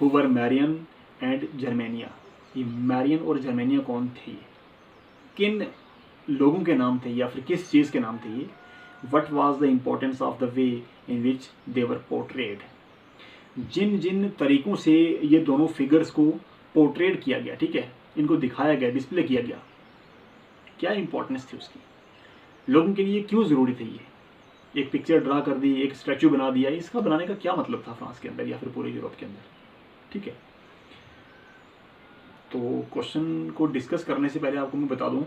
Who were Marianne and Germania. ये Marianne और Germania कौन थे, किन लोगों के नाम थे या फिर किस चीज़ के नाम थे ये। What was the importance of the way in which they were portrayed. जिन जिन तरीक़ों से ये दोनों फिगर्स को पोर्ट्रेट किया गया, ठीक है, इनको दिखाया गया, डिस्प्ले किया गया, क्या इंपॉर्टेंस थी उसकी, लोगों के लिए क्यों ज़रूरी थे ये। एक पिक्चर ड्रा कर दी, एक स्टैचू बना दिया, इसका बनाने का क्या मतलब था फ्रांस के अंदर या फिर पूरे यूरोप के अंदर, ठीक है। तो क्वेश्चन को डिस्कस करने से पहले आपको मैं बता दूं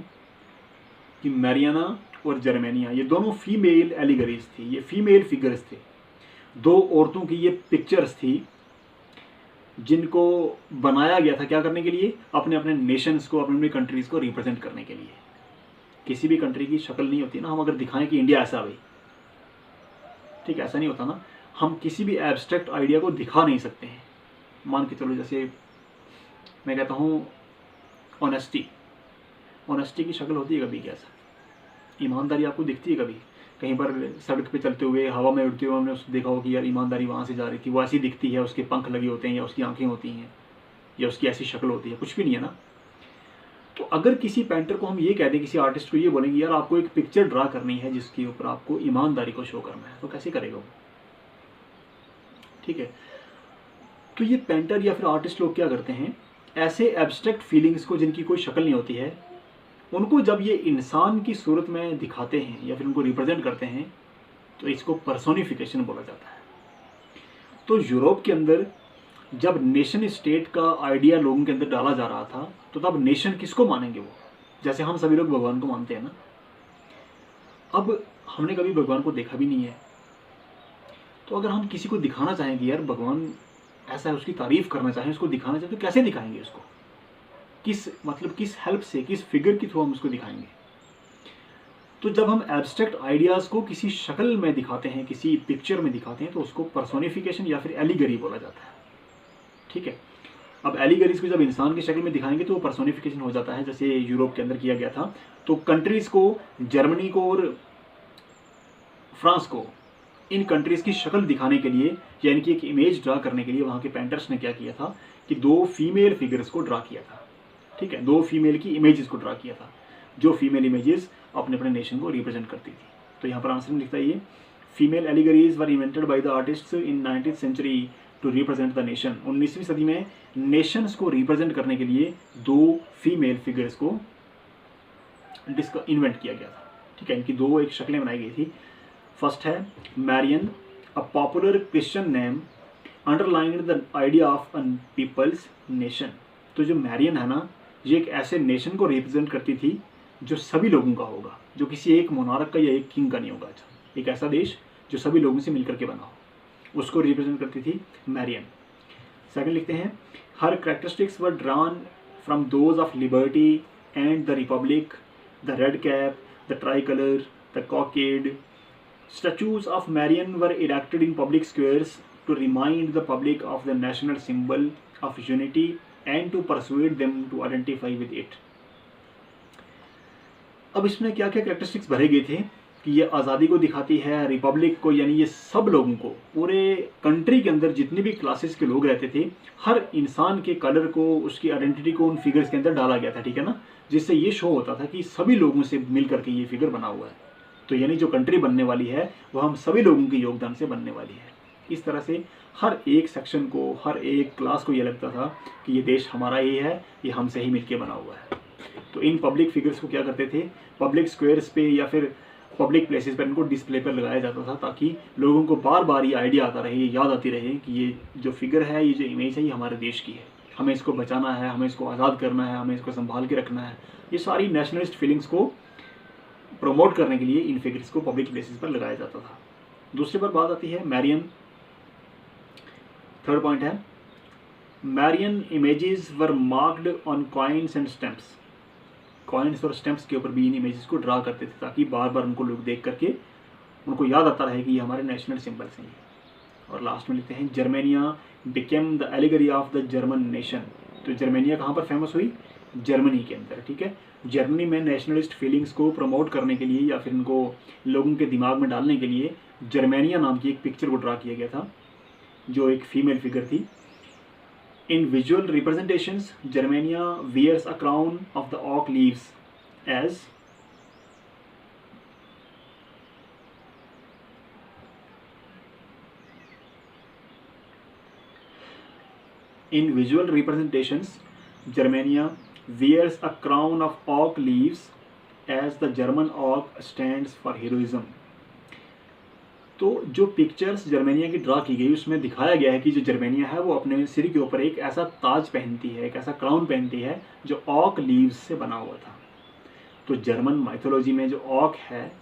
कि मैरियाना और जर्मेनिया ये दोनों फीमेल एलिगरीज थी, ये फीमेल फिगर्स थे, दो औरतों की ये पिक्चर्स थी जिनको बनाया गया था क्या करने के लिए, अपने अपने नेशंस को, अपने अपने कंट्रीज़ को रिप्रेजेंट करने के लिए। किसी भी कंट्री की शक्ल नहीं होती ना, हम अगर दिखाएं कि इंडिया ऐसा भाई, ठीक है, ऐसा नहीं होता ना, हम किसी भी एब्स्ट्रैक्ट आइडिया को दिखा नहीं सकते हैं। मान के चलो जैसे मैं कहता हूँ ऑनेस्टी, ऑनेस्टी की शक्ल होती है कभी कैसा, ईमानदारी आपको दिखती है कभी, कहीं पर सड़क पे चलते हुए हवा में उड़ते हुए हमने उसको देखा हो कि यार ईमानदारी वहाँ से जा रही थी, वो ऐसी दिखती है, उसके पंख लगे होते हैं या उसकी आंखें होती हैं या उसकी ऐसी शक्ल होती है, कुछ भी नहीं है ना। तो अगर किसी पेंटर को हम ये कह दें, किसी आर्टिस्ट को ये बोलेंगे यार आपको एक पिक्चर ड्रा करनी है जिसके ऊपर आपको ईमानदारी को शो करना है, तो कैसे करेगा वो, ठीक है। तो ये पेंटर या फिर आर्टिस्ट लोग क्या करते हैं, ऐसे एब्स्ट्रैक्ट फीलिंग्स को जिनकी कोई शक्ल नहीं होती है, उनको जब ये इंसान की सूरत में दिखाते हैं या फिर उनको रिप्रेजेंट करते हैं तो इसको पर्सोनिफिकेशन बोला जाता है। तो यूरोप के अंदर जब नेशन स्टेट का आइडिया लोगों के अंदर डाला जा रहा था तो तब नेशन किसको मानेंगे वो, जैसे हम सभी लोग भगवान को मानते हैं ना। अब हमने कभी भगवान को देखा भी नहीं है, तो अगर हम किसी को दिखाना चाहेंगे यार भगवान ऐसा है, उसकी तारीफ करना चाहें, उसको दिखाना चाहें, तो कैसे दिखाएंगे उसको, किस मतलब किस हेल्प से, किस फिगर के थ्रू हम उसको दिखाएंगे। तो जब हम एब्स्ट्रैक्ट आइडियाज़ को किसी शक्ल में दिखाते हैं, किसी पिक्चर में दिखाते हैं, तो उसको पर्सोनिफिकेशन या फिर एलिगरी बोला जाता है, ठीक है। अब एलिगरीज को जब इंसान की शक्ल में दिखाएंगे तो वो पर्सोनिफिकेशन हो जाता है, जैसे यूरोप के अंदर किया गया था। तो कंट्रीज़ को, जर्मनी को और फ्रांस को, इन कंट्रीज़ की शक्ल दिखाने के लिए यानी कि एक इमेज ड्रा करने के लिए वहाँ के पेंटर्स ने क्या किया था कि दो फीमेल फिगर्स को ड्रा किया था, ठीक है, दो फीमेल की इमेजेस को ड्रा किया था, जो फीमेल इमेजेस अपने अपने नेशन को रिप्रेजेंट करती थी। तो यहाँ पर आंसर में लिखता है ये, female allegories were invented by the artists in 19th century to represent the nation. 19वीं सदी में नेशंस को रिप्रेजेंट करने के लिए दो फीमेल फिगर्स को इन्वेंट किया गया था, ठीक है। इनकी दो एक शक्लें बनाई गई थी। फर्स्ट है Marianne, a popular Christian name underlined the idea of a people's nation. तो जो मैरियन है ना, ये एक ऐसे नेशन को रिप्रेजेंट करती थी जो सभी लोगों का होगा, जो किसी एक मोनार्क का या एक किंग का नहीं होगा। एक ऐसा देश जो सभी लोगों से मिलकर के बना हो, उसको रिप्रेजेंट करती थी मैरियन। सेकंड लिखते हैं, her characteristics were drawn from those of liberty and the republic, the red cap, the tricolour, the cockade. Statues of Marian were erected in public squares to remind the public of the national symbol of unity and to persuade them to identify with it. अब इसमें क्या क्या characteristics भरे गए थे कि ये आज़ादी को दिखाती है, रिपब्लिक को, यानी ये सब लोगों को, पूरे कंट्री के अंदर जितने भी क्लासेस के लोग रहते थे, हर इंसान के कलर को, उसकी आइडेंटिटी को उन फिगर्स के अंदर डाला गया था, ठीक है ना, जिससे ये शो होता था कि सभी लोगों से मिल करके ये फिगर बना हुआ है। तो यानी जो कंट्री बनने वाली है वो हम सभी लोगों के योगदान से बनने वाली है। इस तरह से हर एक सेक्शन को, हर एक क्लास को ये लगता था कि ये देश हमारा ही है, ये हमसे ही मिलके बना हुआ है। तो इन पब्लिक फिगर्स को क्या करते थे, पब्लिक स्क्वायर्स पे या फिर पब्लिक प्लेसेस पर इनको डिस्प्ले पर लगाया जाता था, ताकि लोगों को बार बार ये आइडिया आता रहे, ये याद आती रहे कि ये जो फिगर है, ये जो इमेज है, ये हमारे देश की है, हमें इसको बचाना है, हमें इसको आज़ाद करना है, हमें इसको संभाल के रखना है। ये सारी नेशनलिस्ट फीलिंग्स को प्रमोट करने के लिए इन फिगर्स को पब्लिक प्लेसेस पर लगाया जाता था। दूसरी पर बात आती है मैरियन। थर्ड पॉइंट है, Marianne images were marked on coins and stamps. Coins और स्टैम्प्स के ऊपर भी इन इमेजेस को ड्रा करते थे, ताकि बार बार उनको लोग देख करके उनको याद आता रहे कि ये हमारे नेशनल सिंबल्स हैं। और लास्ट में लिखते हैं, Germania became the allegory of the German nation. तो जर्मेनिया कहाँ पर फेमस हुई, जर्मनी के अंदर, ठीक है। जर्मनी में नेशनलिस्ट फीलिंग्स को प्रमोट करने के लिए या फिर इनको लोगों के दिमाग में डालने के लिए जर्मेनिया नाम की एक पिक्चर को ड्रा किया गया था, जो एक फीमेल फिगर थी। In visual representations, Germania wears a crown of the oak leaves as In visual representations, Germania wears a crown of oak leaves as the German oak stands for heroism. तो जो pictures Germania की draw की गई उसमें दिखाया गया है कि जो जर्मेनिया है वो अपने सिर के ऊपर एक ऐसा ताज पहनती है, एक ऐसा क्राउन पहनती है जो ऑक लीव्स से बना हुआ था। तो जर्मन माइथोलॉजी में जो ऑक है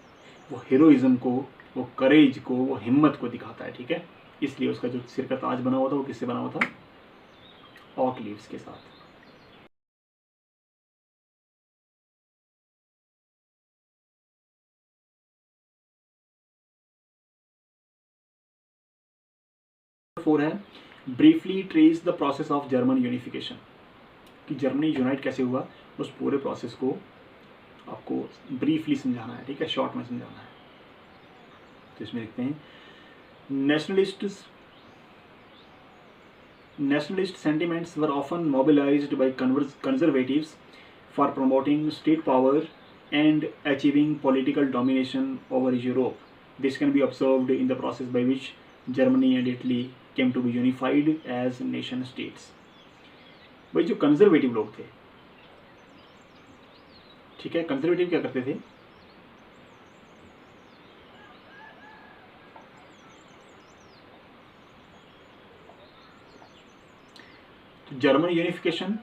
वो हीरोइज्म को, वो करेज को, वो हिम्मत को दिखाता है, ठीक है। इसलिए उसका जो सिर का ताज बना हुआ था वो किससे बना हुआ था? ऑक लीव्स के साथ। फोर है briefly trace the process of German unification, कि जर्मनी यूनाइट कैसे हुआ उस पूरे प्रोसेस को आपको ब्रीफली समझाना है, ठीक है, शॉर्ट में समझाना है। तो इसमें लिखते हैं nationalist sentiments were often mobilized by conservatives for promoting state power and achieving political domination over Europe. This can be observed in the process by which Germany and Italy came to be unified as nation states. भाई जो conservative लोग थे, ठीक है, conservative क्या करते थे? तो जर्मन यूनिफिकेशन,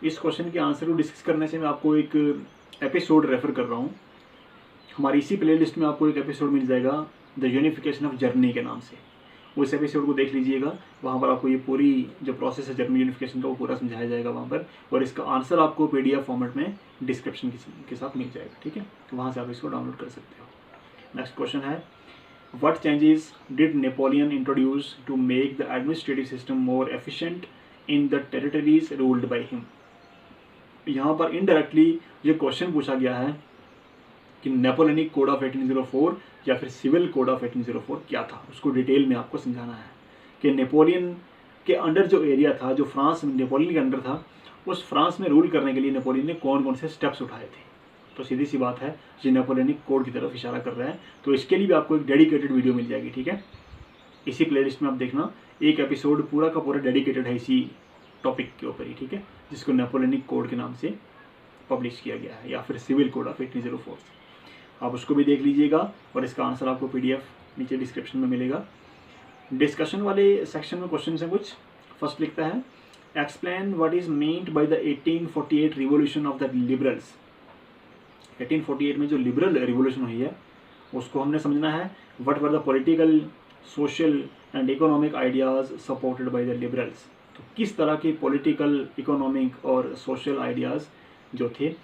इस क्वेश्चन के आंसर को डिस्कस करने से मैं आपको एक एपिसोड रेफर कर रहा हूँ। हमारी इसी प्लेलिस्ट में आपको एक एपिसोड मिल जाएगा द यूनिफिकेशन ऑफ जर्मनी के नाम से। उस एपिसोड को देख लीजिएगा, वहाँ पर आपको ये पूरी जो प्रोसेस है जर्मन यूनिफिकेशन का वो पूरा समझाया जाएगा वहाँ पर, और इसका आंसर आपको PDF फॉर्मेट में डिस्क्रिप्शन के साथ मिल जाएगा, ठीक है। वहाँ से आप इसको डाउनलोड कर सकते हो। नेक्स्ट क्वेश्चन है what changes did Napoleon introduce to make the administrative system more efficient in the territories ruled by him. यहाँ पर इनडायरेक्टली ये क्वेश्चन पूछा गया है कि नेपोलियनिक कोड ऑफ 1804 या फिर सिविल कोड ऑफ 1804 क्या था, उसको डिटेल में आपको समझाना है कि नेपोलियन के अंडर जो एरिया था, जो फ्रांस नेपोलियन के अंडर था, उस फ्रांस में रूल करने के लिए नेपोलियन ने कौन कौन से स्टेप्स उठाए थे। तो सीधी सी बात है, ये नेपोलियनिक कोड की तरफ इशारा कर रहा है। तो इसके लिए भी आपको एक डेडिकेटेड वीडियो मिल जाएगी, ठीक है। इसी प्लेलिस्ट में आप देखना, एक एपिसोड पूरा का पूरा डेडिकेटेड है इसी टॉपिक के ऊपर ही, ठीक है, जिसको नेपोलियनिक कोड के नाम से पब्लिश किया गया है, या फिर सिविल कोड ऑफ 1804। आप उसको भी देख लीजिएगा और इसका आंसर आपको PDF नीचे डिस्क्रिप्शन में मिलेगा। डिस्कशन वाले सेक्शन में क्वेश्चन है कुछ। फर्स्ट लिखता है explain what is meant by the 1848 revolution of the liberals. 1848 में जो लिबरल रिवॉल्यूशन हुई है उसको हमने समझना है। What were the political, social and economic ideas supported by the liberals. तो किस तरह के पॉलिटिकल, इकोनॉमिक और सोशल आइडियाज़ जो थे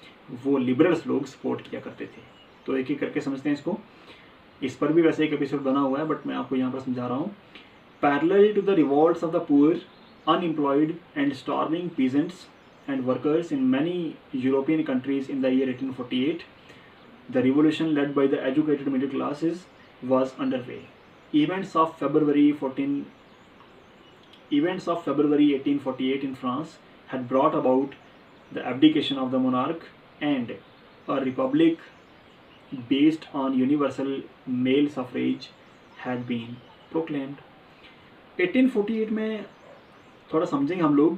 वो लिबरल्स लोग सपोर्ट किया करते थे। तो एक एक करके समझते हैं इसको। इस पर भी वैसे एक एपिसोड बना हुआ है, बट मैं आपको यहाँ पर समझा रहा हूँ। Parallel to the revolts of the poor, unemployed and starving peasants and workers in many European countries in the year 1848, the revolution led by the educated middle classes was underway. Events of February 1848 in France had brought about the abdication of the monarch and a republic based on universal male suffrage had been proclaimed. 1848 में थोड़ा समझेंगे हम लोग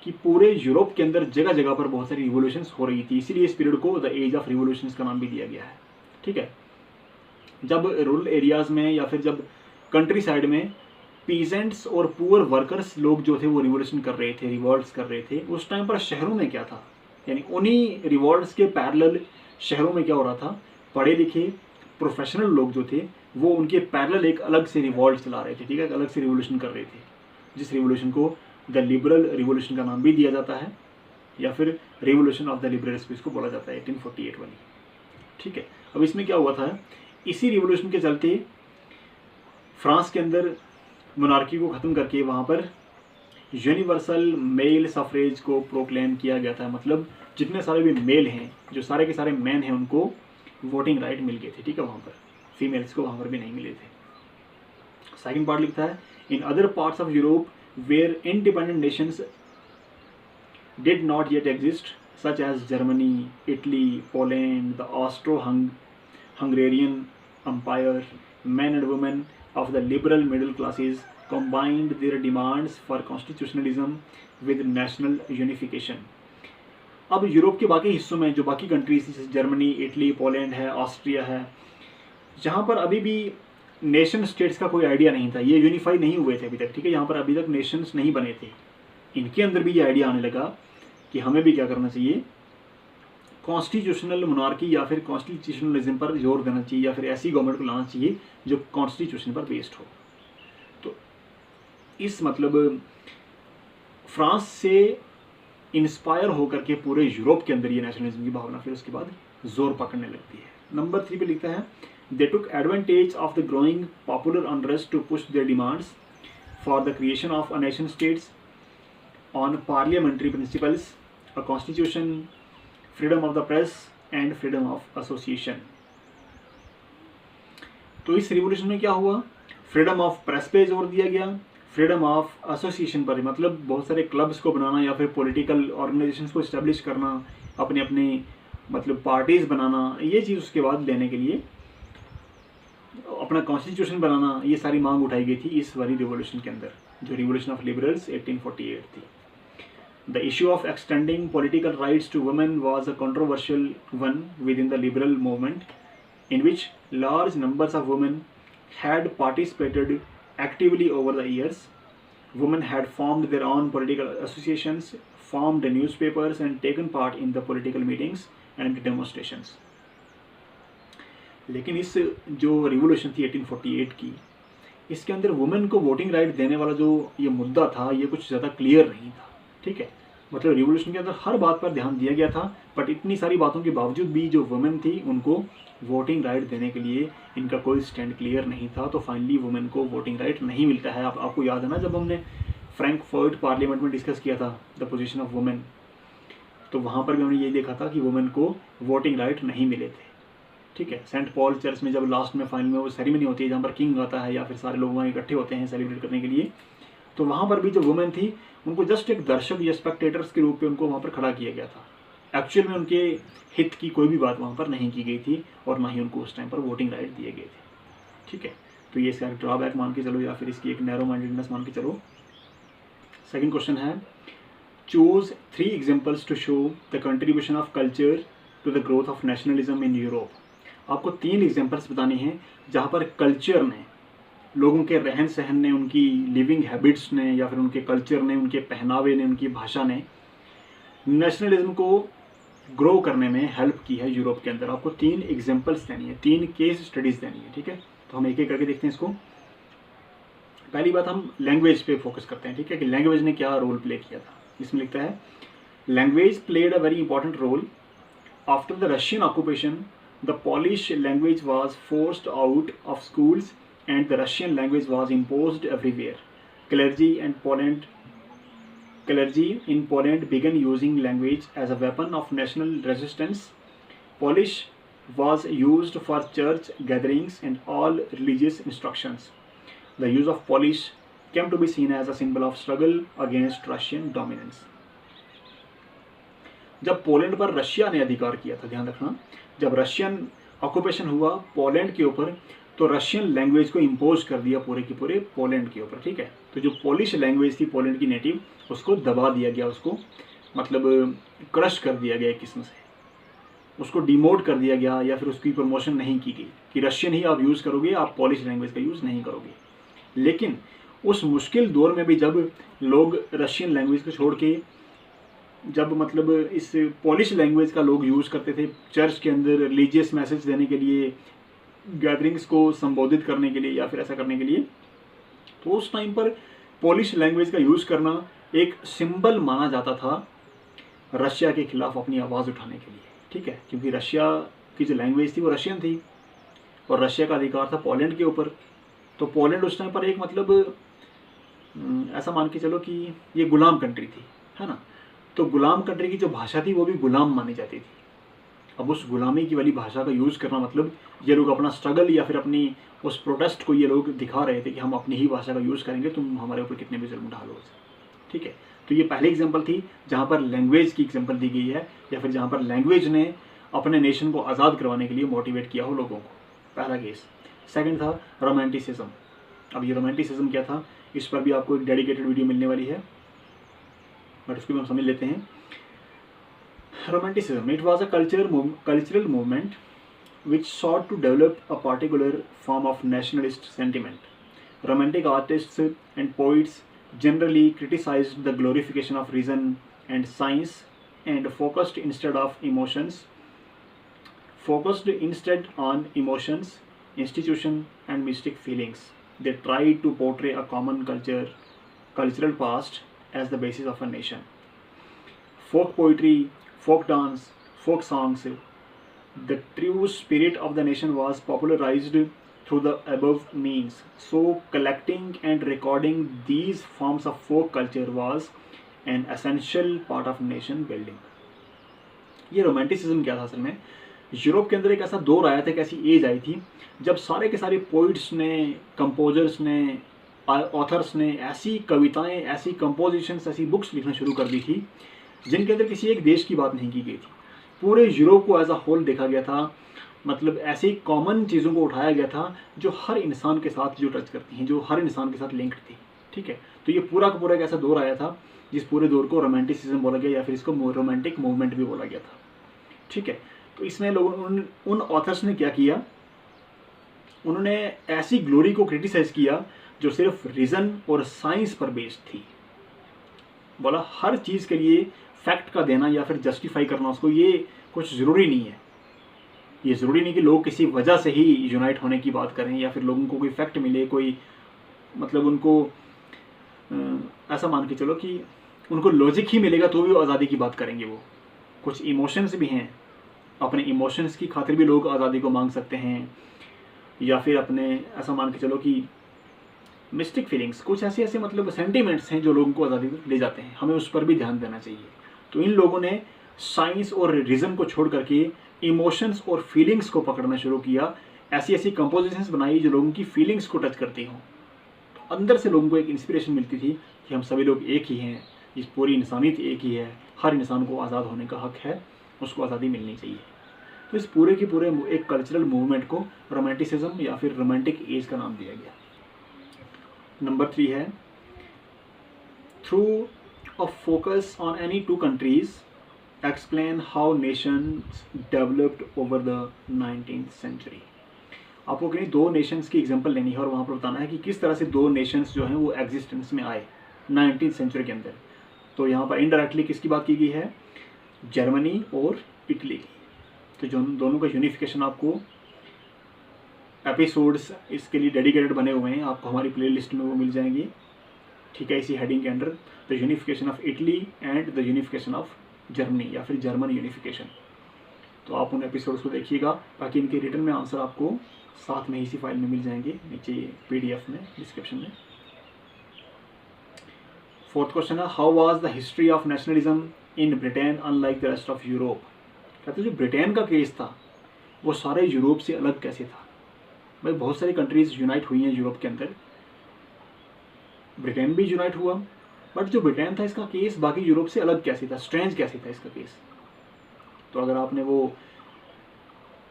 कि पूरे Europe के अंदर जगह जगह पर बहुत सारी रिवोल्यूशंस हो रही थी, इसीलिए इस पीरियड को द एज ऑफ रिवोल्यूशंस का नाम भी दिया गया है, ठीक है। जब रूरल एरियाज़ में या फिर जब कंट्री साइड में पीजेंट्स और पुअर वर्कर्स लोग जो थे वो रिवोल्यूशन कर रहे थे, रिवॉल्ट्स कर रहे थे, उस टाइम पर शहरों में क्या था, यानी उन्हीं रिवॉल्ट्स के पैरेलल शहरों में क्या हो रहा था, पढ़े लिखे प्रोफेशनल लोग जो थे वो उनके पैरेलल एक अलग से रिवॉल्ट चला रहे थे, ठीक है, अलग से रिवोल्यूशन कर रहे थे, जिस रिवोल्यूशन को द लिबरल रिवोल्यूशन का नाम भी दिया जाता है, या फिर रिवोल्यूशन ऑफ द लिबरल्स भी इसको बोला जाता है, 1848 वाली, ठीक है। अब इसमें क्या हुआ था, इसी रिवोल्यूशन के चलते फ्रांस के अंदर मोनार्की को ख़त्म करके वहाँ पर यूनिवर्सल मेल सफरेज को प्रोक्लेम किया गया था। मतलब जितने सारे भी मेल हैं, जो सारे के सारे मैन हैं, उनको वोटिंग राइट मिल गए थे, ठीक है। वहाँ पर फीमेल्स को वहाँ पर भी नहीं मिले थे। सेकंड पार्ट लिखता है in other parts of Europe where independent nations did not yet exist such as Germany, Italy, Poland, the Hungarian Empire, men and women of the liberal middle classes combined their demands for constitutionalism with national unification. अब Europe के बाकी हिस्सों में जो बाकी countries जैसे Germany, Italy, Poland है, Austria है, जहाँ पर अभी भी नेशन स्टेट्स का कोई आइडिया नहीं था, ये यूनिफाई नहीं हुए थे अभी तक, ठीक है, यहाँ पर अभी तक नेशंस नहीं बने थे, इनके अंदर भी ये आइडिया आने लगा कि हमें भी क्या करना चाहिए, कॉन्स्टिट्यूशनल मोनार्की या फिर कॉन्स्टिट्यूशनलिज्म पर जोर देना चाहिए, या फिर ऐसी गवर्नमेंट को लाना चाहिए जो कॉन्स्टिट्यूशन पर बेस्ड हो। तो इस मतलब फ्रांस से इंस्पायर होकर के पूरे यूरोप के अंदर ये नेशनलिज्म की भावना फिर उसके बाद जोर पकड़ने लगती है। नंबर 3 पे लिखता है they took advantage of the growing popular unrest to push their demands for the creation of a nation states on parliamentary principles, a constitution, freedom of the press and freedom of association. तो इस revolution में क्या हुआ, freedom of press पे जोर दिया गया, freedom of association पर, मतलब बहुत सारे क्लब्स को बनाना या फिर पॉलिटिकल ऑर्गेनाइजेशंस को इस्टेब्लिश करना, अपने अपने मतलब पार्टीज बनाना, ये चीज़ उसके बाद लेने के लिए अपना कॉन्स्टिट्यूशन बनाना, ये सारी मांग उठाई गई थी इस वाली रिवोल्यूशन के अंदर, जो रिवोल्यूशन ऑफ लिबरल्स 1848 थी। The issue of extending political rights to women was a controversial one within the liberal movement, in which large numbers of women had participated actively over the years. Women had formed their own political associations, formed newspapers, and taken part in the political meetings and demonstrations. लेकिन इस जो revolution थी 1848 की, इसके अंदर women को voting right देने वाला जो ये मुद्दा था, ये कुछ ज़्यादा क्लियर नहीं था, ठीक है, मतलब रिवोल्यूशन के अंदर हर बात पर ध्यान दिया गया था, बट इतनी सारी बातों के बावजूद भी जो वुमेन थी उनको वोटिंग राइट देने के लिए इनका कोई स्टैंड क्लियर नहीं था। तो फाइनली वुमेन को वोटिंग राइट नहीं मिलता है। आपको याद है ना, जब हमने फ्रैंकफर्ट पार्लियामेंट में डिस्कस किया था द पोजीशन ऑफ वुमेन, तो वहाँ पर भी हमने ये देखा था कि वुमेन को वोटिंग राइट नहीं मिले थे, ठीक है। सेंट पॉल चर्च में जब लास्ट में फाइनल में वो सेरेमनी होती है जहाँ पर किंग आता है या फिर सारे लोग वहाँ इकट्ठे होते हैं सेलिब्रेट करने के लिए, तो वहाँ पर भी जो वुमेन थी उनको जस्ट एक दर्शक या स्पेक्टेटर्स के रूप में उनको वहाँ पर खड़ा किया गया था। एक्चुअल में उनके हित की कोई भी बात वहाँ पर नहीं की गई थी और ना ही उनको उस टाइम पर वोटिंग राइट दिए गए थे, ठीक है। तो ये इसका ड्रॉबैक मान के चलो या फिर इसकी एक नैरो माइंडेडनेस मान के चलो। सेकंड क्वेश्चन है choose 3 examples to show the contribution of culture to the growth of nationalism in Europe. आपको 3 एग्जांपल्स बताने हैं जहाँ पर कल्चर ने, लोगों के रहन सहन ने, उनकी लिविंग हैबिट्स ने या फिर उनके कल्चर ने, उनके पहनावे ने, उनकी भाषा ने नेशनलिज्म को ग्रो करने में हेल्प की है यूरोप के अंदर। आपको 3 एग्जांपल्स देनी है, 3 केस स्टडीज देनी है, ठीक है। तो हम एक एक करके देखते हैं इसको। पहली बात हम लैंग्वेज पे फोकस करते हैं, ठीक है, कि लैंग्वेज ने क्या रोल प्ले किया था। इसमें लिखता है language played a very important role after the Russian occupation the Polish language was forced out of schools and the Russian language was imposed everywhere. Clergy in Poland began using language as a weapon of national resistance. Polish was used for church gatherings and all religious instructions. The use of Polish came to be seen as a symbol of struggle against Russian dominance. जब Poland पर Russia ने अधिकार किया था, ध्यान रखना, जब Russian occupation हुआ पोलैंड के ऊपर तो रशियन लैंग्वेज को इम्पोज कर दिया पूरे के पूरे पोलैंड के ऊपर, ठीक है। तो जो पोलिश लैंग्वेज थी पोलैंड की नेटिव, उसको दबा दिया गया, उसको मतलब क्रश कर दिया गया एक किस्म से, उसको डिमोट कर दिया गया या फिर उसकी प्रमोशन नहीं की गई कि रशियन ही आप यूज़ करोगे, आप पोलिश लैंग्वेज का यूज़ नहीं करोगे। लेकिन उस मुश्किल दौर में भी जब लोग रशियन लैंग्वेज को छोड़ के जब मतलब इस पोलिश लैंग्वेज का लोग यूज़ करते थे चर्च के अंदर रिलीजियस मैसेज देने के लिए, गैदरिंग्स को संबोधित करने के लिए या फिर ऐसा करने के लिए, तो उस टाइम पर पोलिश लैंग्वेज का यूज़ करना एक सिंबल माना जाता था रशिया के खिलाफ अपनी आवाज़ उठाने के लिए, ठीक है, क्योंकि रशिया की जो लैंग्वेज थी वो रशियन थी और रशिया का अधिकार था पोलैंड के ऊपर। तो पोलैंड उस टाइम पर एक मतलब ऐसा मान के चलो कि ये गुलाम कंट्री थी, है ना। तो गुलाम कंट्री की जो भाषा थी वो भी गुलाम मानी जाती थी, अब उस गुलामी की वाली भाषा का यूज़ करना मतलब ये लोग अपना स्ट्रगल या फिर अपनी उस प्रोटेस्ट को ये लोग दिखा रहे थे कि हम अपनी ही भाषा का यूज़ करेंगे, तुम हमारे ऊपर कितने भी जुल्म ढालो। ठीक है, तो ये पहली एग्जांपल थी जहाँ पर लैंग्वेज की एग्जांपल दी गई है, या फिर जहाँ पर लैंग्वेज ने अपने नेशन को आज़ाद करवाने के लिए मोटिवेट किया हो लोगों को, पहला केस। सेकंड था रोमांटिसिज्म। अब ये रोमांटिसिज्म क्या था, इस पर भी आपको एक डेडिकेटेड वीडियो मिलने वाली है, बट उसको भी हम समझ लेते हैं। Romanticism, it was a cultural movement which sought to develop a particular form of nationalist sentiment. Romantic artists and poets generally criticized the glorification of reason and science and focused instead on emotions, institution and mystic feelings. They tried to portray a common cultural past as the basis of a nation. Folk poetry, folk dance, folk songs, the true spirit of the nation was popularized through the above means. So, collecting and recording these forms of folk culture was an essential part of nation building. ये romanticism क्या था असल में, Europe के अंदर एक ऐसा दौर आया था, एक ऐसी एज आई थी जब सारे के सारे पोइट्स ने, कंपोजर्स ने, ऑथर्स ने ऐसी कविताएं, ऐसी कंपोजिशंस, ऐसी बुक्स लिखना शुरू कर दी थी जिनके अंदर किसी एक देश की बात नहीं की गई थी। पूरे यूरोप को एज अ होल देखा गया था, मतलब ऐसी कॉमन चीज़ों को उठाया गया था जो हर इंसान के साथ जो टच करती हैं, जो हर इंसान के साथ लिंक्ड थी। ठीक है, तो ये पूरा का पूरा एक ऐसा दौर आया था जिस पूरे दौर को रोमांटिसिज्म बोला गया, या फिर इसको रोमांटिक मूवमेंट भी बोला गया था। ठीक है, तो इसमें लोगों, उन ऑथर्स ने क्या किया, उन्होंने ऐसी ग्लोरी को क्रिटिसाइज किया जो सिर्फ रीज़न और साइंस पर बेस्ड थी। बोला हर चीज़ के लिए फैक्ट का देना या फिर जस्टिफाई करना उसको, ये कुछ ज़रूरी नहीं है। ये ज़रूरी नहीं कि लोग किसी वजह से ही यूनाइट होने की बात करें, या फिर लोगों को कोई फैक्ट मिले, कोई मतलब उनको ऐसा मान के चलो कि उनको लॉजिक ही मिलेगा तो भी वो आज़ादी की बात करेंगे। वो कुछ इमोशंस भी हैं, अपने इमोशंस की खातिर भी लोग आज़ादी को मांग सकते हैं, या फिर अपने ऐसा मान के चलो कि मिस्टिक फीलिंग्स, कुछ ऐसे ऐसे मतलब सेंटिमेंट्स हैं जो लोगों को आज़ादी ले जाते हैं, हमें उस पर भी ध्यान देना चाहिए। तो इन लोगों ने साइंस और रीज़न को छोड़ करके इमोशंस और फीलिंग्स को पकड़ना शुरू किया, ऐसी ऐसी कंपोजिशंस बनाई जो लोगों की फीलिंग्स को टच करती हों। तो अंदर से लोगों को एक इंस्पिरेशन मिलती थी कि हम सभी लोग एक ही हैं, इस पूरी इंसानियत एक ही है, हर इंसान को आज़ाद होने का हक है, उसको आज़ादी मिलनी चाहिए। तो इस पूरे के पूरे एक कल्चरल मूवमेंट को रोमांटिसिज्म या फिर रोमांटिक एज का नाम दिया गया। नंबर 3 है, through a focus on any two countries explain how nations developed over the 19th century. आपको कहीं दो नेशंस की एग्जांपल लेनी है और वहाँ पर बताना है कि किस तरह से दो नेशंस जो हैं वो एग्जिस्टेंस में आए 19th सेंचुरी के अंदर। तो यहाँ पर इनडायरेक्टली किसकी बात की गई है, जर्मनी और इटली की। तो जो दोनों का यूनिफिकेशन, आपको एपिसोड्स इसके लिए डेडिकेटेड बने हुए हैं, आपको हमारी प्लेलिस्ट में वो मिल जाएंगी। ठीक है, इसी हेडिंग के under the unification of Italy and the unification of Germany या फिर जर्मन यूनिफिकेशन। तो आप उन एपिसोड्स को देखिएगा, बाकी इनके रिटर्न में आंसर आपको साथ में इसी फाइल में मिल जाएंगे, नीचे PDF में, डिस्क्रिप्शन में। फोर्थ क्वेश्चन है, how was the history of nationalism in Britain unlike the rest of Europe. कहते जो ब्रिटेन का केस था वो सारे यूरोप से अलग कैसे था। भाई बहुत सारी कंट्रीज यूनाइट हुई हैं यूरोप के अंदर, ब्रिटेन भी यूनाइट हुआ, बट जो ब्रिटेन था इसका केस बाकी यूरोप से अलग कैसे था, स्ट्रेंज कैसे था इसका केस। तो अगर आपने वो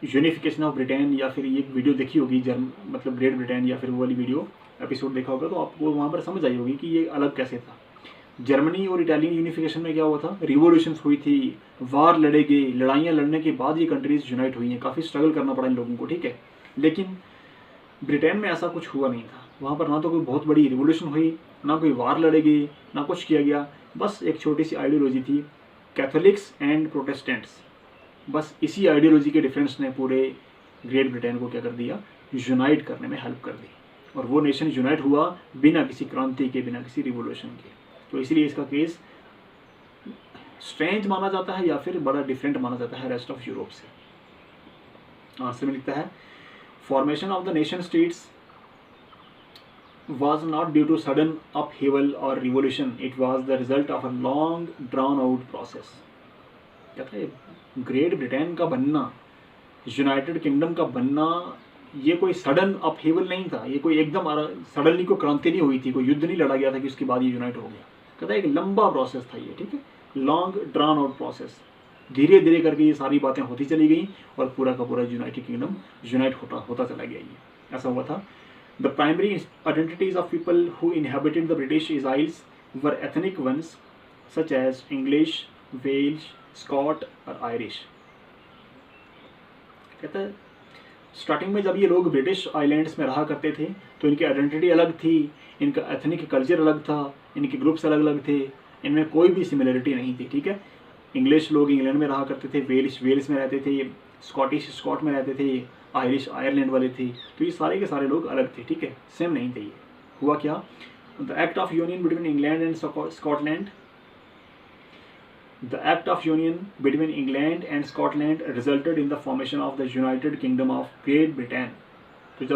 यूनिफिकेशन ऑफ ब्रिटेन या फिर ये वीडियो देखी होगी, मतलब ग्रेट ब्रिटेन या फिर वो वाली वीडियो एपिसोड देखा होगा, तो आपको वहाँ पर समझ आई होगी कि ये अलग कैसे था। जर्मनी और इटालियन यूनिफिकेशन में क्या हुआ था, रिवॉल्यूशंस हुई थी, वार लड़े गए, लड़ाइयाँ लड़ने के बाद ये कंट्रीज यूनाइट हुई हैं, काफ़ी स्ट्रगल करना पड़ा इन लोगों को। ठीक है, लेकिन ब्रिटेन में ऐसा कुछ हुआ नहीं था। वहाँ पर ना तो कोई बहुत बड़ी रिवॉल्यूशन हुई, ना कोई वार लड़े गए, ना कुछ किया गया, बस एक छोटी सी आइडियोलॉजी थी, कैथोलिक्स एंड प्रोटेस्टेंट्स। बस इसी आइडियोलॉजी के डिफरेंस ने पूरे ग्रेट ब्रिटेन को क्या कर दिया, यूनाइट करने में हेल्प कर दी, और वो नेशन यूनाइट हुआ बिना किसी क्रांति के, बिना किसी रिवॉल्यूशन के। तो इसलिए इसका केस स्ट्रेंज माना जाता है या फिर बड़ा डिफरेंट माना जाता है रेस्ट ऑफ यूरोप से। आंसर में लिखता है, formation of the nation states was not due to sudden upheaval or revolution, it was the result of a long drawn out process. कहता है ग्रेट ब्रिटेन का बनना, यूनाइटेड किंगडम का बनना, ये कोई सडन अपहेवल नहीं था, ये कोई एकदम सडनली कोई क्रांति नहीं हुई थी, कोई युद्ध नहीं लड़ा गया था कि उसके बाद ये यूनाइट हो गया। कहता है एक लंबा प्रोसेस था ये, ठीक है, लॉन्ग ड्रान आउट प्रोसेस। धीरे धीरे करके ये सारी बातें होती चली गई और पूरा का पूरा यूनाइटेड किंगडम यूनाइट होता चला गया, ये ऐसा हुआ था। The primary identities of people who inhabited the British Isles were ethnic ones such as English, Welsh, Scot और आयरिश। कहता है स्टार्टिंग में जब ये लोग ब्रिटिश आइलैंड्स में रहा करते थे तो इनकी आइडेंटिटी अलग थी, इनका एथनिक कल्चर अलग था, इनके ग्रुप्स अलग अलग थे, इनमें कोई भी सिमिलरिटी नहीं थी, ठीक है। इंग्लिश लोग इंग्लैंड में रहा करते थे, वेल्स में रहते थे, स्कॉट में रहते थे, आयरिश आयरलैंड वाले थे, तो ये सारे के सारे लोग अलग थे, ठीक है, सेम नहीं थे ये। हुआ क्या, the act of union between England and Scotland, The Act of Union between England and Scotland resulted in the formation of the United Kingdom of Great Britain. तो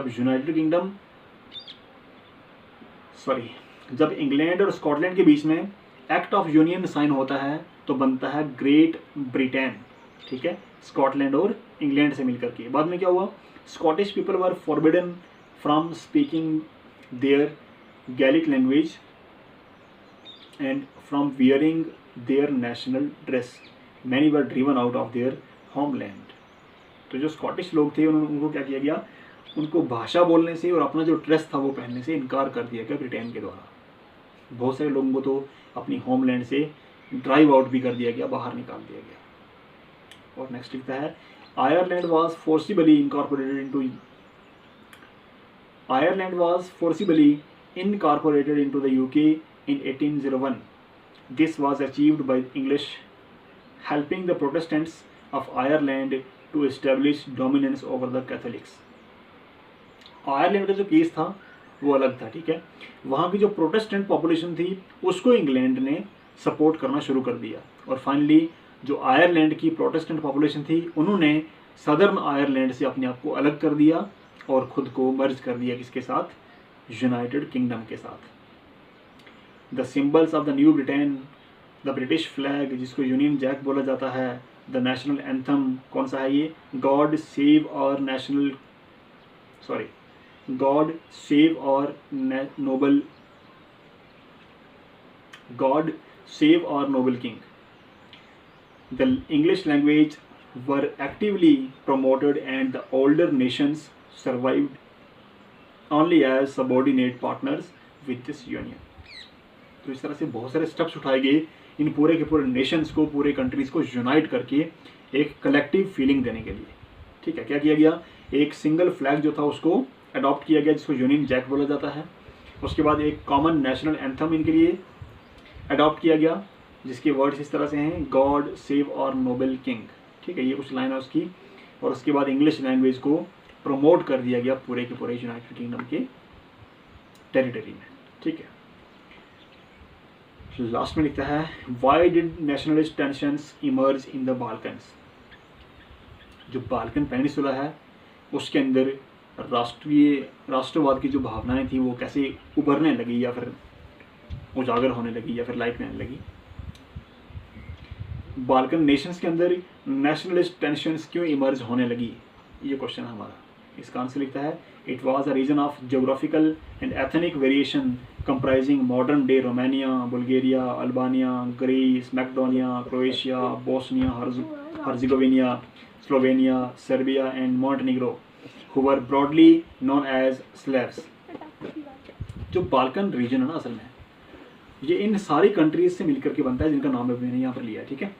जब इंग्लैंड और स्कॉटलैंड के बीच में एक्ट ऑफ यूनियन साइन होता है तो बनता है ग्रेट ब्रिटेन, ठीक है, स्कॉटलैंड और इंग्लैंड से मिलकर के। बाद में क्या हुआ, Scottish people were forbidden from speaking their Gaelic language and from wearing their national dress, many were driven out of their homeland। तो जो स्कॉटिश लोग थे उनको क्या किया गया, उनको भाषा बोलने से और अपना जो ड्रेस था वो पहनने से इनकार कर दिया गया ब्रिटेन के द्वारा। बहुत सारे लोगों को तो अपनी होमलैंड से ड्राइव आउट भी कर दिया गया, बाहर निकाल दिया गया। और नेक्स्ट लिखता है Ireland was forcibly incorporated into the UK in 1801। This was achieved by English helping the Protestants of Ireland to establish dominance over the Catholics। Ireland का जो केस था वो अलग था, ठीक है, वहाँ की जो प्रोटेस्टेंट पॉपुलेशन थी उसको इंग्लैंड ने सपोर्ट करना शुरू कर दिया और फाइनली जो आयरलैंड की प्रोटेस्टेंट पॉपुलेशन थी उन्होंने सदर्न आयरलैंड से अपने आप को अलग कर दिया और खुद को मर्ज कर दिया किसके साथ, यूनाइटेड किंगडम के साथ। The symbols of the new Britain, the British flag जिसको यूनियन जैक बोला जाता है, द नेशनल एंथम कौन सा है ये, गॉड सेव और Nobel king. The English language were actively promoted and the older nations survived only as subordinate partners with this union। तो इस तरह से बहुत सारे स्टेप्स उठाए गए इन पूरे के पूरे नेशंस को, पूरे कंट्रीज़ को यूनाइट करके एक कलेक्टिव फीलिंग देने के लिए, ठीक है। क्या किया गया, एक सिंगल फ्लैग जो था उसको अडॉप्ट किया गया जिसको यूनियन जैक बोला जाता है। उसके बाद एक कॉमन नेशनल एंथम इनके लिए अडॉप्ट किया गया जिसके वर्ड्स इस तरह से हैं, गॉड सेव और नोबल किंग, ठीक है, ये कुछ लाइन है उसकी। और उसके बाद इंग्लिश लैंग्वेज को प्रमोट कर दिया गया पूरे के पूरे यूनाइटेड किंगडम के टेरिटरी में, ठीक है। लास्ट में लिखता है why did nationalist tensions emerge in the Balkans. जो बाल्कन पेनिनसुला है उसके अंदर राष्ट्रवाद की जो भावनाएं थी वो कैसे उभरने लगी या फिर उजागर होने लगी या फिर लाइट में आने लगी। बाल्कन नेशंस के अंदर नेशनलिस्ट टेंशंस क्यों इमर्ज होने लगी, ये क्वेश्चन है हमारा। इसका आंसर लिखता है it was a region of geographical and ethnic variation comprising modern day Romania, Bulgaria, Albania, Greece, Macedonia, Croatia, Bosnia Herzegovina, Slovenia, Serbia and Montenegro who were broadly known as Slavs। जो Balkan region है ना असल में ये इन सारी countries से मिलकर के बनता है जिनका नाम मैंने यहाँ पर लिया है, ठीक है।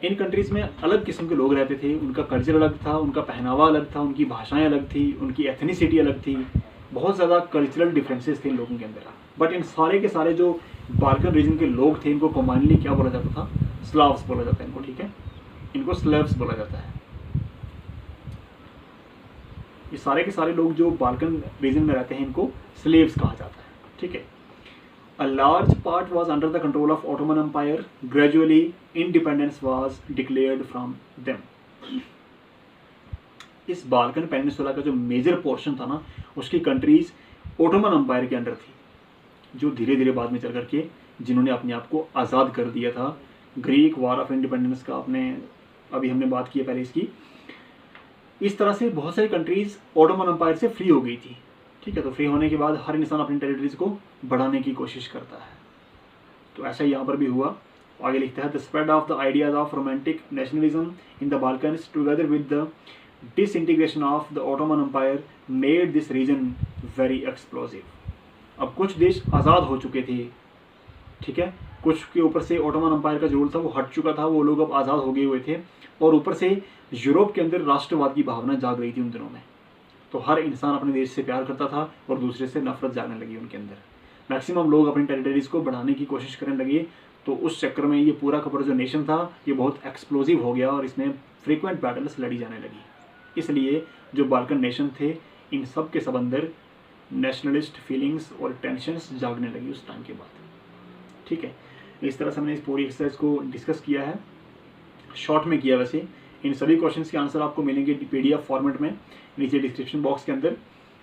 इन कंट्रीज में अलग किस्म के लोग रहते थे, उनका कल्चर अलग था, उनका पहनावा अलग था, उनकी भाषाएं अलग थी, उनकी एथनिसिटी अलग थी, बहुत ज़्यादा कल्चरल डिफरेंसेस थे इन लोगों के अंदर। बट इन सारे के सारे जो बाल्कन रीजन के लोग थे इनको कॉमनली क्या बोला जाता था, स्लाव्स बोला जाता है इनको, ठीक है, इनको स्लेव्स बोला जाता है। ये सारे के सारे लोग जो बाल्कन रीजन में रहते हैं इनको स्लेव्स कहा जाता है, ठीक है। A large part was under the control of Ottoman Empire. Gradually, independence was declared from them। इस बाल्कन पेनिनसुला का जो मेजर पोर्शन था ना उसकी कंट्रीज ओटोमन एम्पायर के अंडर थी, जो धीरे धीरे बाद में चल करके जिन्होंने अपने आप को आज़ाद कर दिया था ग्रीक वार ऑफ इंडिपेंडेंस का आपने अभी हमने बात की है पहले इसकी। इस तरह से बहुत सारी कंट्रीज ऑटोमन एम्पायर से फ्री हो गई थी। ठीक है, तो फ्री होने के बाद हर इंसान अपनी टेरिटरीज को बढ़ाने की कोशिश करता है। तो ऐसा यहाँ पर भी हुआ। आगे लिखता है, the spread of the ideas of romantic nationalism in the Balkans together with the disintegration of the Ottoman empire made this region very explosive. अब कुछ देश आज़ाद हो चुके थे, ठीक है, कुछ के ऊपर से ऑटोमन एम्पायर का जो रूल था वो हट चुका था, वो लोग अब आज़ाद हो गए हुए थे, और ऊपर से यूरोप के अंदर राष्ट्रवाद की भावना जाग रही थी उन दिनों में। तो हर इंसान अपने देश से प्यार करता था और दूसरे से नफरत जागने लगी उनके अंदर। मैक्सिमम लोग अपनी टेरिटरीज को बढ़ाने की कोशिश करने लगे। तो उस चक्कर में ये पूरा का पूरा जो नेशन था ये बहुत एक्सप्लोजिव हो गया और इसमें फ्रीक्वेंट बैटल्स लड़ी जाने लगी। इसलिए जो बाल्कन नेशन थे इन सब के सब अंदर नेशनलिस्ट फीलिंग्स और टेंशन्स जागने लगी उस टाइम के बाद। ठीक है, इस तरह से हमने इस पूरी एक्सरसाइज को डिस्कस किया है, शॉर्ट में किया। वैसे इन सभी क्वेश्चंस के आंसर आपको मिलेंगे PDF फॉर्मेट में नीचे डिस्क्रिप्शन बॉक्स के अंदर।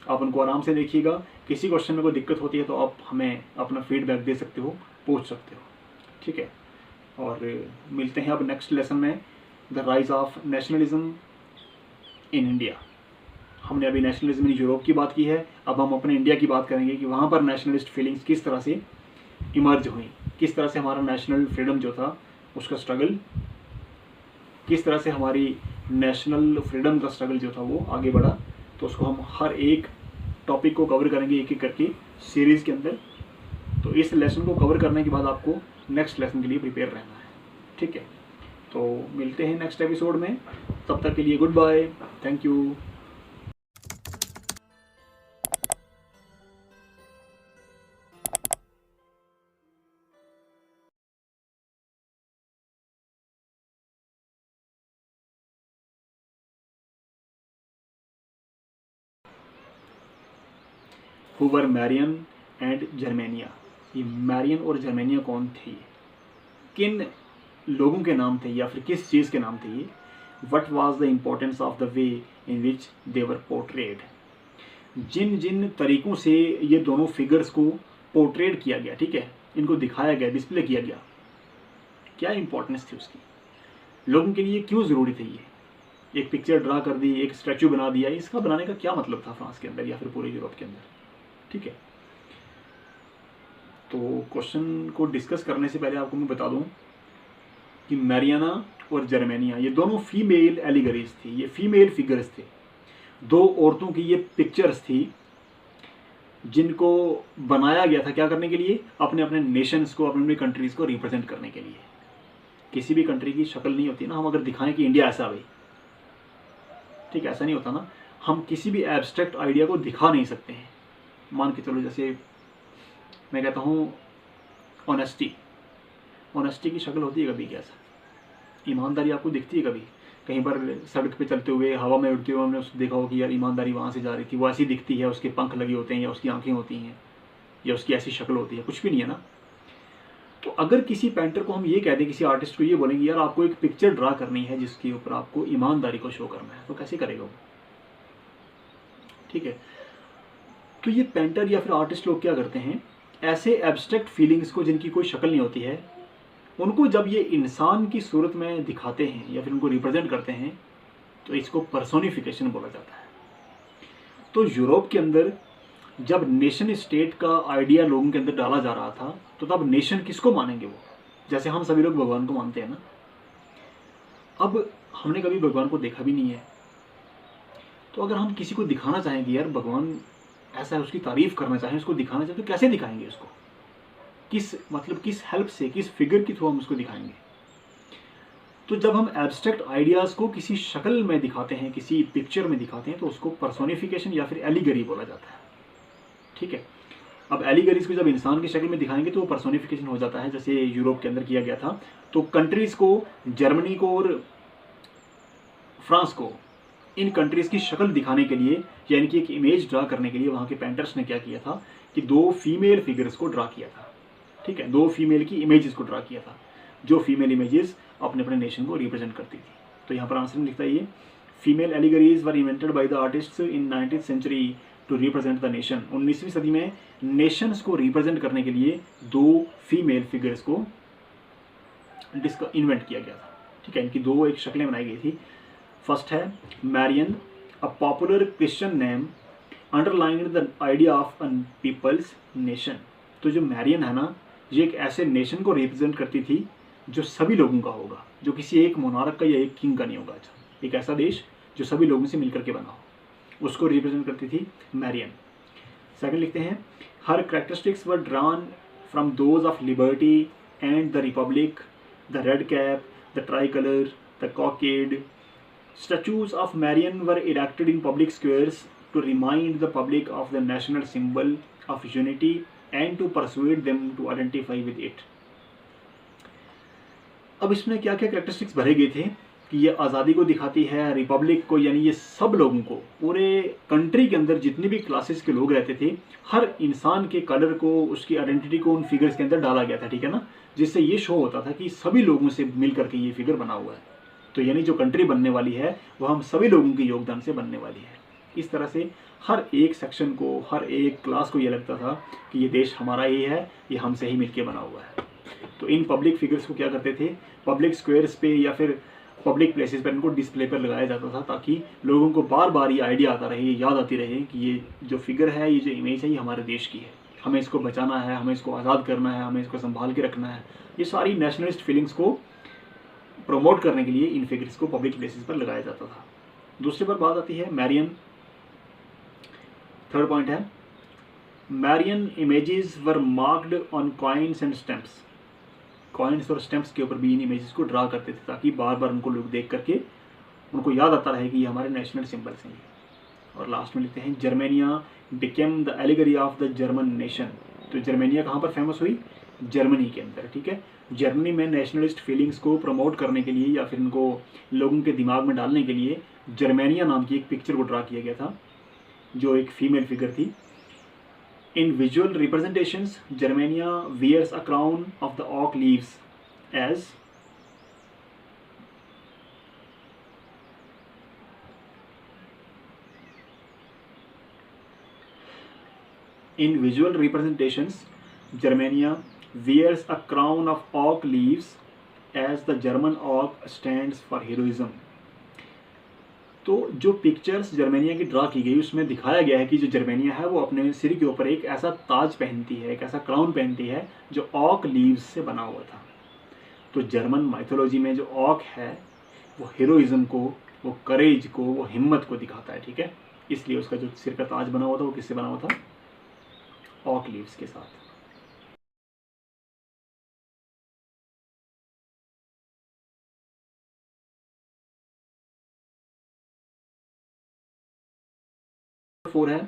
आप उनको आराम से देखिएगा। किसी क्वेश्चन में कोई दिक्कत होती है तो आप हमें अपना फीडबैक दे सकते हो, पूछ सकते हो। ठीक है, और मिलते हैं अब नेक्स्ट लेसन में, the rise of nationalism in India. हमने अभी नेशनलिज्म इन यूरोप की बात की है, अब हम अपने इंडिया की बात करेंगे कि वहाँ पर नेशनलिस्ट फीलिंग्स किस तरह से इमर्ज हुई, किस तरह से हमारा नेशनल फ्रीडम जो था उसका स्ट्रगल, किस तरह से हमारी नेशनल फ्रीडम का स्ट्रगल जो था वो आगे बढ़ा। तो उसको हम हर एक टॉपिक को कवर करेंगे एक एक करके सीरीज़ के अंदर। तो इस लेसन को कवर करने के बाद आपको नेक्स्ट लेसन के लिए प्रिपेयर रहना है। ठीक है, तो मिलते हैं नेक्स्ट एपिसोड में, तब तक के लिए goodbye, thank you. Who were Marianne and Germania. ये मैरियन और जर्मेनिया कौन थे, किन लोगों के नाम थे या फिर किस चीज़ के नाम थे ये। What was the importance of the way in which they were portrayed. जिन जिन तरीक़ों से ये दोनों फिगर्स को पोर्ट्रेड किया गया, ठीक है, इनको दिखाया गया, डिस्प्ले किया गया, क्या इंपॉर्टेंस थी उसकी, लोगों के लिए क्यों ज़रूरी थे। ये एक पिक्चर ड्रा कर दी, एक स्टैचू बना दिया, इसका बनाने का क्या मतलब था फ्रांस के अंदर या फिर पूरे यूरोप के अंदर। ठीक है, तो क्वेश्चन को डिस्कस करने से पहले आपको मैं बता दूं कि मैरियाना और जर्मेनिया ये दोनों फीमेल एलिगरीज थी, ये फीमेल फिगर्स थे, दो औरतों की ये पिक्चर्स थी जिनको बनाया गया था क्या करने के लिए, अपने अपने नेशंस को, अपने अपने कंट्रीज़ को रिप्रेजेंट करने के लिए। किसी भी कंट्री की शक्ल नहीं होती ना, हम अगर दिखाएं कि इंडिया ऐसा भाई, ठीक है, ऐसा नहीं होता ना, हम किसी भी एब्स्ट्रैक्ट आइडिया को दिखा नहीं सकते हैं। मान के चलो, जैसे मैं कहता हूँ ऑनेस्टी, ऑनेस्टी की शक्ल होती है कभी कैसा, ईमानदारी आपको दिखती है कभी, कहीं पर सड़क पे चलते हुए हवा में उड़ते हुए हमने उसको देखा हो कि यार ईमानदारी वहाँ से जा रही थी, वो ऐसी दिखती है, उसके पंख लगे होते हैं या उसकी आंखें होती हैं या उसकी ऐसी शक्ल होती है, कुछ भी नहीं है ना। तो अगर किसी पेंटर को हम ये कह दें, किसी आर्टिस्ट को ये बोलेंगे यार आपको एक पिक्चर ड्रा करनी है जिसके ऊपर आपको ईमानदारी को शो करना है, तो कैसे करेगा वो। ठीक है, तो ये पेंटर या फिर आर्टिस्ट लोग क्या करते हैं, ऐसे एब्स्ट्रैक्ट फीलिंग्स को जिनकी कोई शक्ल नहीं होती है, उनको जब ये इंसान की सूरत में दिखाते हैं या फिर उनको रिप्रेजेंट करते हैं तो इसको पर्सोनिफिकेशन बोला जाता है। तो यूरोप के अंदर जब नेशन स्टेट का आइडिया लोगों के अंदर डाला जा रहा था तो तब नेशन किसको मानेंगे वो, जैसे हम सभी लोग भगवान को मानते हैं ना। अब हमने कभी भगवान को देखा भी नहीं है, तो अगर हम किसी को दिखाना चाहेंगे यार भगवान ऐसा है, उसकी तारीफ करना चाहें, उसको दिखाना चाहें, तो कैसे दिखाएंगे उसको, किस मतलब किस हेल्प से, किस फिगर के थ्रू हम उसको दिखाएंगे। तो जब हम एब्स्ट्रैक्ट आइडियाज़ को किसी शक्ल में दिखाते हैं, किसी पिक्चर में दिखाते हैं, तो उसको पर्सोनिफिकेशन या फिर एलिगरी बोला जाता है। ठीक है, अब एलिगरीज को जब इंसान की शक्ल में दिखाएंगे तो वो पर्सोनिफिकेशन हो जाता है, जैसे यूरोप के अंदर किया गया था। तो कंट्रीज़ को, जर्मनी को और फ्रांस को, इन कंट्रीज़ की शक्ल दिखाने के लिए यानी कि एक इमेज ड्रा करने के लिए वहाँ के पेंटर्स ने क्या किया था कि दो फीमेल फिगर्स को ड्रा किया था। ठीक है, दो फीमेल की इमेजेस को ड्रा किया था, जो फीमेल इमेजेस अपने अपने नेशन को रिप्रेजेंट करती थी। तो यहाँ पर आंसर में लिखता है ये, female allegories were invented by the artists in 19th century to represent the nation. 19वीं सदी में नेशंस को रिप्रेजेंट करने के लिए दो फीमेल फिगर्स को इन्वेंट किया गया था। ठीक है, इनकी दो एक शक्लें बनाई गई थी। फर्स्ट है Marianne, a popular Christian name underlining the idea of an people's nation. तो जो मैरियन है ना, ये एक ऐसे नेशन को रिप्रेजेंट करती थी जो सभी लोगों का होगा, जो किसी एक मोनार्क का या एक किंग का नहीं होगा। अच्छा, एक ऐसा देश जो सभी लोगों से मिलकर के बना हो, उसको रिप्रेजेंट करती थी मैरियन। सेकंड लिखते हैं, her characteristics were drawn from those of liberty and the republic, the red cap, the tricolour, the cockade. Statues of Marion were erected in public squares to remind the public of the national symbol of unity and to persuade them to identify with it. अब इसमें क्या क्या characteristics भरे गए थे कि ये आज़ादी को दिखाती है, रिपब्लिक को, यानी ये सब लोगों को, पूरे कंट्री के अंदर जितने भी क्लासेस के लोग रहते थे, हर इंसान के कलर को, उसकी आइडेंटिटी को उन फिगर्स के अंदर डाला गया था। ठीक है ना, जिससे ये शो होता था कि सभी लोगों से मिल करके ये फिगर बना हुआ है। तो यानी जो कंट्री बनने वाली है वो हम सभी लोगों के योगदान से बनने वाली है। इस तरह से हर एक सेक्शन को, हर एक क्लास को ये लगता था कि ये देश हमारा ही है, ये हमसे ही मिलके बना हुआ है। तो इन पब्लिक फिगर्स को क्या करते थे, पब्लिक स्क्वायर्स पे या फिर पब्लिक प्लेसेस पर इनको डिस्प्ले पर लगाया जाता था, ताकि लोगों को बार बार ये आइडिया आता रहे, ये याद आती रहे कि ये जो फिगर है, ये जो इमेज है, ये हमारे देश की है, हमें इसको बचाना है, हमें इसको आज़ाद करना है, हमें इसको संभाल के रखना है। ये सारी नेशनलिस्ट फीलिंग्स को प्रमोट करने के लिए इन फिगर्स को पब्लिक प्लेसेस पर लगाया जाता था। दूसरी पर बात आती है मैरियन। थर्ड पॉइंट है, Marianne images were marked on coins and stamps. Coins और स्टैम्प्स के ऊपर भी इन इमेजेस को ड्रा करते थे, ताकि बार बार उनको लोग देख करके उनको याद आता रहे कि ये हमारे नेशनल सिंबल्स हैं। और लास्ट में लिखते हैं, Germania became the allegory of the German nation. तो जर्मेनिया कहाँ पर फेमस हुई, जर्मनी के अंदर। ठीक है, जर्मनी में नेशनलिस्ट फीलिंग्स को प्रमोट करने के लिए या फिर इनको लोगों के दिमाग में डालने के लिए जर्मेनिया नाम की एक पिक्चर को ड्रा किया गया था, जो एक फीमेल फिगर थी। In visual representations Germania wears a crown of the oak leaves as in visual representations Germania wears a crown of oak leaves as the German oak stands for heroism। तो जो pictures Germania की draw की गई उसमें दिखाया गया है कि जो जर्मेनिया है वो अपने सिर के ऊपर एक ऐसा ताज पहनती है, एक ऐसा क्राउन पहनती है जो ऑक लीव्स से बना हुआ था। तो जर्मन माइथोलॉजी में जो ऑक है वो हीरोइज्म को, वो करेज को, वो हिम्मत को दिखाता है। ठीक है, इसलिए उसका जो सिर का ताज बना हुआ था वो किससे बना हुआ था, ऑक लीव्स के साथ। फोर है,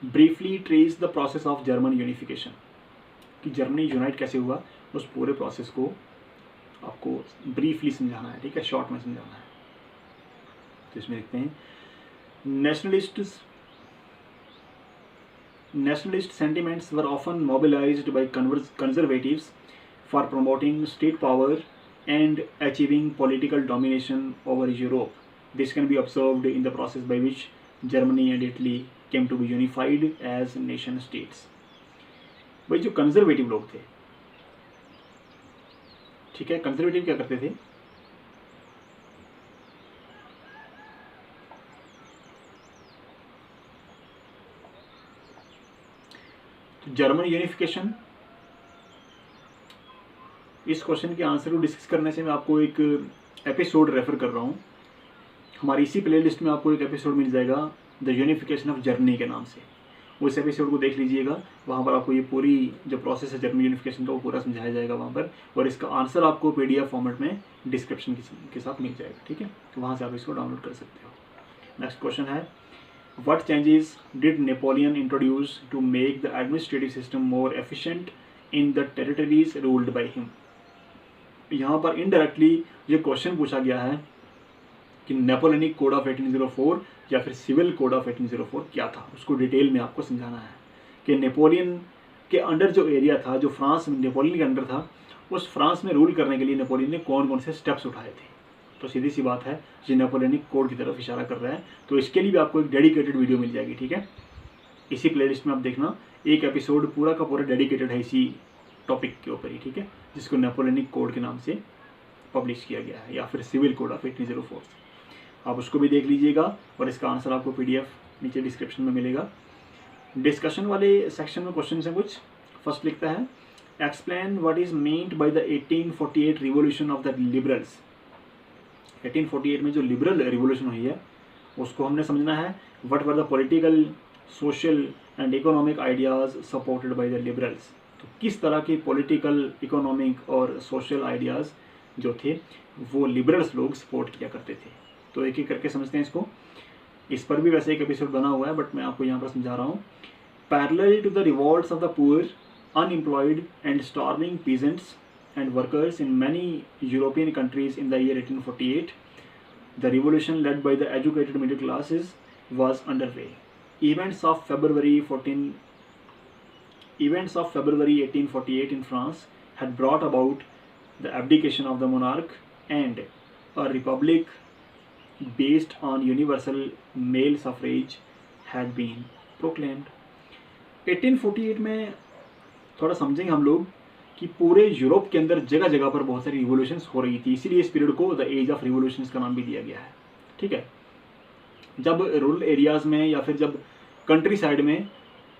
briefly trace the process of German unification. कि जर्मनी यूनाइट कैसे हुआ, उस पूरे प्रोसेस को आपको ब्रीफली समझाना है। ठीक है, शॉर्ट में समझाना है। तो इसमें लिखते हैं, nationalist sentiments were often mobilized by conservatives for promoting state power and achieving political domination over Europe. This can be observed in the process by which Germany and Italy came to be unified as nation states. भाई जो conservative लोग थे, ठीक है, conservative क्या करते थे, तो जर्मन यूनिफिकेशन, इस क्वेश्चन के आंसर को डिस्कस करने से मैं आपको एक एपिसोड रेफर कर रहा हूँ। हमारी इसी प्लेलिस्ट में आपको एक एपिसोड मिल जाएगा द यूनिफिकेशन ऑफ जर्मनी के नाम से। उस एपिसोड को देख लीजिएगा, वहाँ पर आपको ये पूरी जो प्रोसेस है जर्मन यूनिफिकेशन का वो पूरा समझाया जाएगा वहाँ पर, और इसका आंसर आपको PDF फॉर्मेट में डिस्क्रिप्शन के साथ मिल जाएगा। ठीक है, तो वहाँ से आप इसको डाउनलोड कर सकते हो। नेक्स्ट क्वेश्चन है, what changes did Napoleon introduce to make the administrative system more efficient in the territories ruled by him. यहाँ पर इनडायरेक्टली ये क्वेश्चन पूछा गया है कि नेपोलियनिक कोड ऑफ 1804 या फिर सिविल कोड ऑफ 1804 क्या था, उसको डिटेल में आपको समझाना है कि नेपोलियन के अंडर जो एरिया था, जो फ्रांस नेपोलियन के अंडर था, उस फ्रांस में रूल करने के लिए नेपोलियन ने कौन कौन से स्टेप्स उठाए थे। तो सीधी सी बात है, ये नेपोलियनिक कोड की तरफ इशारा कर रहा है। तो इसके लिए भी आपको एक डेडिकेटेड वीडियो मिल जाएगी। ठीक है, इसी प्लेलिस्ट में आप देखना, एक एपिसोड पूरा का पूरा डेडिकेटेड है इसी टॉपिक के ऊपर ही। ठीक है, जिसको नेपोलियनिक कोड के नाम से पब्लिश किया गया है, या फिर सिविल कोड ऑफ 1804। आप उसको भी देख लीजिएगा और इसका आंसर आपको PDF नीचे डिस्क्रिप्शन में मिलेगा। डिस्कशन वाले सेक्शन में क्वेश्चन है कुछ। फर्स्ट लिखता है explain what is meant by the 1848 revolution of the liberals. 1848 में जो लिबरल रिवॉल्यूशन हुई है उसको हमने समझना है। What were the political, social and economic ideas supported by the liberals. तो किस तरह के पॉलिटिकल, इकोनॉमिक और सोशल आइडियाज़ जो थे वो लिबरल्स लोग सपोर्ट किया करते थे। तो एक एक करके समझते हैं इसको। इस पर भी वैसे एक एपिसोड बना हुआ है, बट मैं आपको यहाँ पर समझा रहा हूँ। Parallel to the revolts of the poor, unemployed and starving peasants and workers in many European countries in the year 1848, the revolution led by the educated middle classes was underway. Events of February 1848 in France had brought about the abdication of the monarch and a republic based on universal male suffrage had been proclaimed. 1848 में थोड़ा समझेंगे हम लोग कि पूरे Europe के अंदर जगह जगह पर बहुत सारी रिवोल्यूशंस हो रही थी, इसीलिए इस पीरियड को द एज ऑफ रिवोल्यूशंस का नाम भी दिया गया है। ठीक है, जब रूरल एरियाज़ में या फिर जब कंट्री साइड में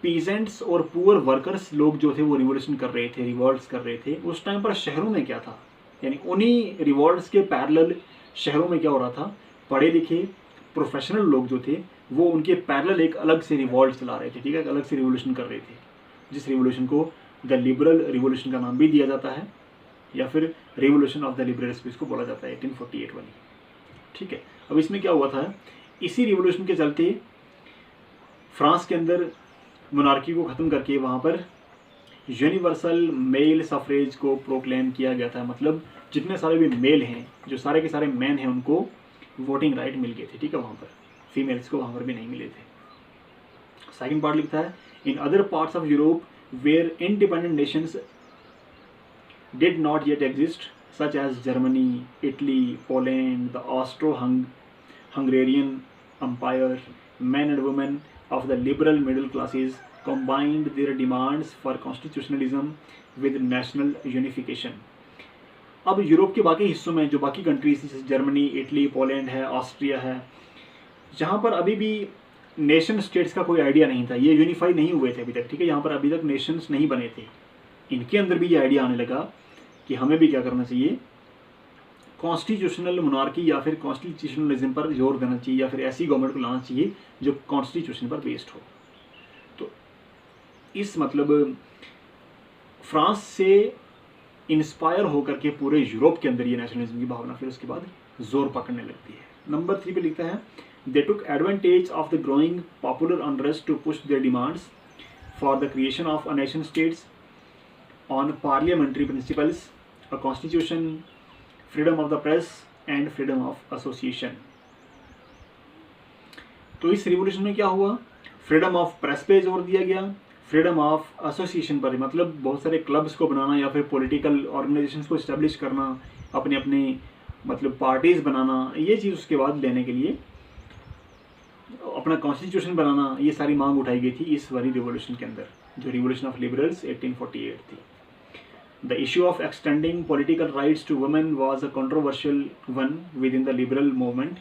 पीजेंट्स और पुअर वर्कर्स लोग जो थे वो रिवोल्यूशन कर रहे थे, रिवॉल्ट्स कर रहे थे, उस टाइम पर शहरों में क्या था, यानी उन्हीं रिवॉल्ट्स के पैरेलल शहरों में क्या हो रहा था, पढ़े लिखे प्रोफेशनल लोग जो थे वो उनके पैरेलल एक अलग से रिवॉल्ट चला रहे थे। ठीक है, अलग से रिवोल्यूशन कर रहे थे, जिस रिवोल्यूशन को द लिबरल रिवोल्यूशन का नाम भी दिया जाता है, या फिर रिवोल्यूशन ऑफ द लिबरल्स भी इसको बोला जाता है, 1848 वाली। ठीक है, अब इसमें क्या हुआ था, इसी रिवोल्यूशन के चलते फ्रांस के अंदर मोनार्की को ख़त्म करके वहाँ पर यूनिवर्सल मेल सफरेज को प्रोक्लेम किया गया था। मतलब जितने सारे भी मेल हैं, जो सारे के सारे मैन हैं, उनको वोटिंग राइट मिल गए थे। ठीक है, वहाँ पर फीमेल्स को वहाँ पर भी नहीं मिले थे। सेकंड पार्ट लिखता है in other parts of Europe where independent nations did not yet exist, such as Germany, Italy, Poland, the Austro-Hungarian Empire, men and women of the liberal middle classes combined their demands for constitutionalism with national unification. अब Europe के बाकी हिस्सों में जो बाकी countries जैसे Germany, Italy, Poland है, Austria है, जहाँ पर अभी भी नेशन स्टेट्स का कोई आइडिया नहीं था, ये यूनिफाई नहीं हुए थे अभी तक। ठीक है, यहाँ पर अभी तक नेशंस नहीं बने थे, इनके अंदर भी ये आइडिया आने लगा कि हमें भी क्या करना चाहिए, कॉन्स्टिट्यूशनल मोनार्की या फिर कॉन्स्टिट्यूशनलिज्म पर जोर देना चाहिए, या फिर ऐसी गवर्नमेंट को लाना चाहिए जो कॉन्स्टिट्यूशन पर बेस्ड हो। तो इस मतलब फ्रांस से इंस्पायर होकर के पूरे यूरोप के अंदर ये नेशनलिज्म की भावना फिर उसके बाद जोर पकड़ने लगती है। नंबर 3 पे लिखता है They took advantage of the growing popular unrest to push their demands for the creation of a nation states on parliamentary principles, a constitution, freedom of the press and freedom of association. तो इस revolution में क्या हुआ, freedom of press पे जोर दिया गया, freedom of association पर, मतलब बहुत सारे क्लब्स को बनाना या फिर पॉलिटिकल ऑर्गेनाइजेशंस को इस्टेब्लिश करना, अपने अपने मतलब पार्टीज बनाना, ये चीज़ उसके बाद लेने के लिए अपना कॉन्स्टिट्यूशन बनाना, ये सारी मांग उठाई गई थी इस वाली रिवोल्यूशन के अंदर, जो रिवोल्यूशन ऑफ लिबरल्स 1848 थी। The issue of extending political rights to women was a controversial one within the liberal movement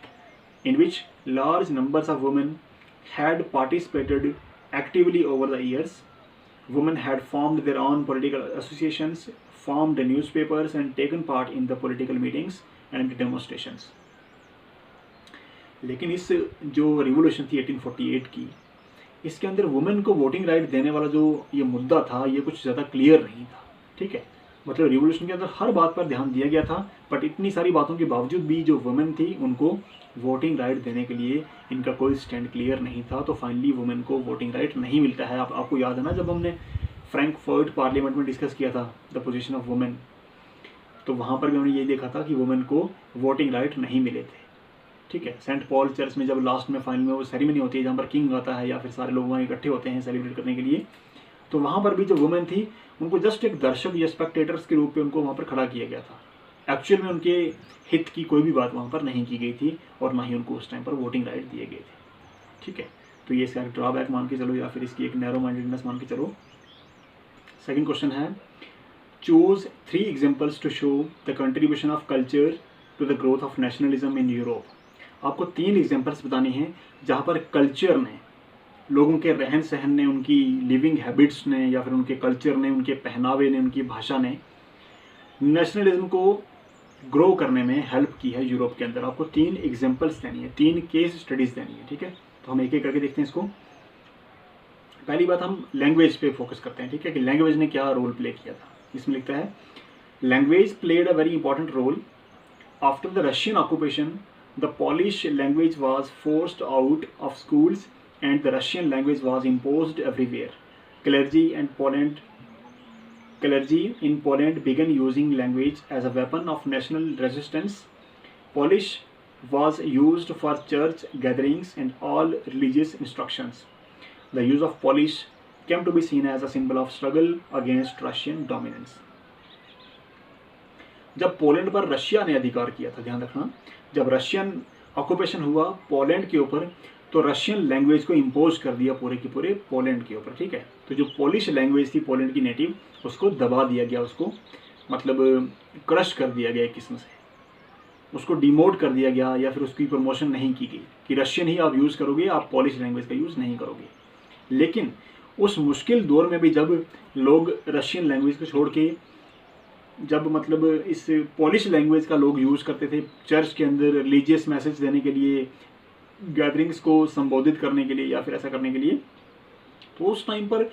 in which large numbers of women had participated actively over the years. Women had formed their own political associations, formed newspapers and taken part in the political meetings and demonstrations. लेकिन इस जो revolution थी 1848 की, इसके अंदर women को voting right देने वाला जो ये मुद्दा था, ये कुछ ज़्यादा क्लियर नहीं था। ठीक है, मतलब रिवोल्यूशन के अंदर हर बात पर ध्यान दिया गया था, बट इतनी सारी बातों के बावजूद भी जो वुमेन थी उनको वोटिंग राइट देने के लिए इनका कोई स्टैंड क्लियर नहीं था। तो फाइनली वुमेन को वोटिंग राइट नहीं मिलता है। आपको याद है ना, जब हमने फ्रैंकफर्ट पार्लियामेंट में डिस्कस किया था द पोजीशन ऑफ वुमेन, तो वहाँ पर भी हमने ये देखा था कि वुमेन को वोटिंग राइट नहीं मिले थे। ठीक है, सेंट पॉल चर्च में जब लास्ट में फाइनल में वो सेरेमनी होती है जहाँ पर किंग आता है या फिर सारे लोग वहाँ इकट्ठे होते हैं सेलिब्रेट करने के लिए, तो वहाँ पर भी जो वुमेन थी उनको जस्ट एक दर्शक या स्पेक्टेटर्स के रूप में उनको वहाँ पर खड़ा किया गया था। एक्चुअल में उनके हित की कोई भी बात वहाँ पर नहीं की गई थी और ना ही उनको उस टाइम पर वोटिंग राइट दिए गए थे। ठीक है, तो ये इसका ड्रॉबैक मान के चलो या फिर इसकी एक नैरो माइंडेडनेस मान के चलो। सेकेंड क्वेश्चन है choose 3 examples to show the contribution of culture to the growth of nationalism in Europe. आपको 3 एग्जाम्पल्स बताने हैं जहाँ पर कल्चर ने, लोगों के रहन सहन ने, उनकी लिविंग हैबिट्स ने, या फिर उनके कल्चर ने, उनके पहनावे ने, उनकी भाषा ने नेशनलिज्म को ग्रो करने में हेल्प की है यूरोप के अंदर। आपको 3 एग्जाम्पल्स देनी है, 3 केस स्टडीज देनी है, ठीक है। तो हम एक एक करके देखते हैं इसको। पहली बात हम लैंग्वेज पे फोकस करते हैं, ठीक है, कि लैंग्वेज ने क्या रोल प्ले किया था। इसमें लिखता है language played a very important role after the Russian occupation. The Polish language was forced out of schools and the Russian language was imposed everywhere. Clergy in Poland began using language as a weapon of national resistance. Polish was used for church gatherings and all religious instructions. The use of Polish came to be seen as a symbol of struggle against Russian dominance. जब Poland पर Russia ने अधिकार किया था, ध्यान रखना, जब Russian occupation हुआ पोलैंड के ऊपर, तो रशियन लैंग्वेज को इम्पोज कर दिया पूरे के पूरे पोलैंड के ऊपर, ठीक है। तो जो पोलिश लैंग्वेज थी पोलैंड की नेटिव, उसको दबा दिया गया, उसको मतलब क्रश कर दिया गया एक किस्म से, उसको डिमोट कर दिया गया, या फिर उसकी प्रमोशन नहीं की गई कि रशियन ही आप यूज़ करोगे, आप पोलिश लैंग्वेज का यूज़ नहीं करोगे। लेकिन उस मुश्किल दौर में भी जब लोग रशियन लैंग्वेज को छोड़ के, जब मतलब इस पोलिश लैंग्वेज का लोग यूज़ करते थे चर्च के अंदर रिलीजियस मैसेज देने के लिए, गैदरिंग्स को संबोधित करने के लिए, या फिर ऐसा करने के लिए, तो उस टाइम पर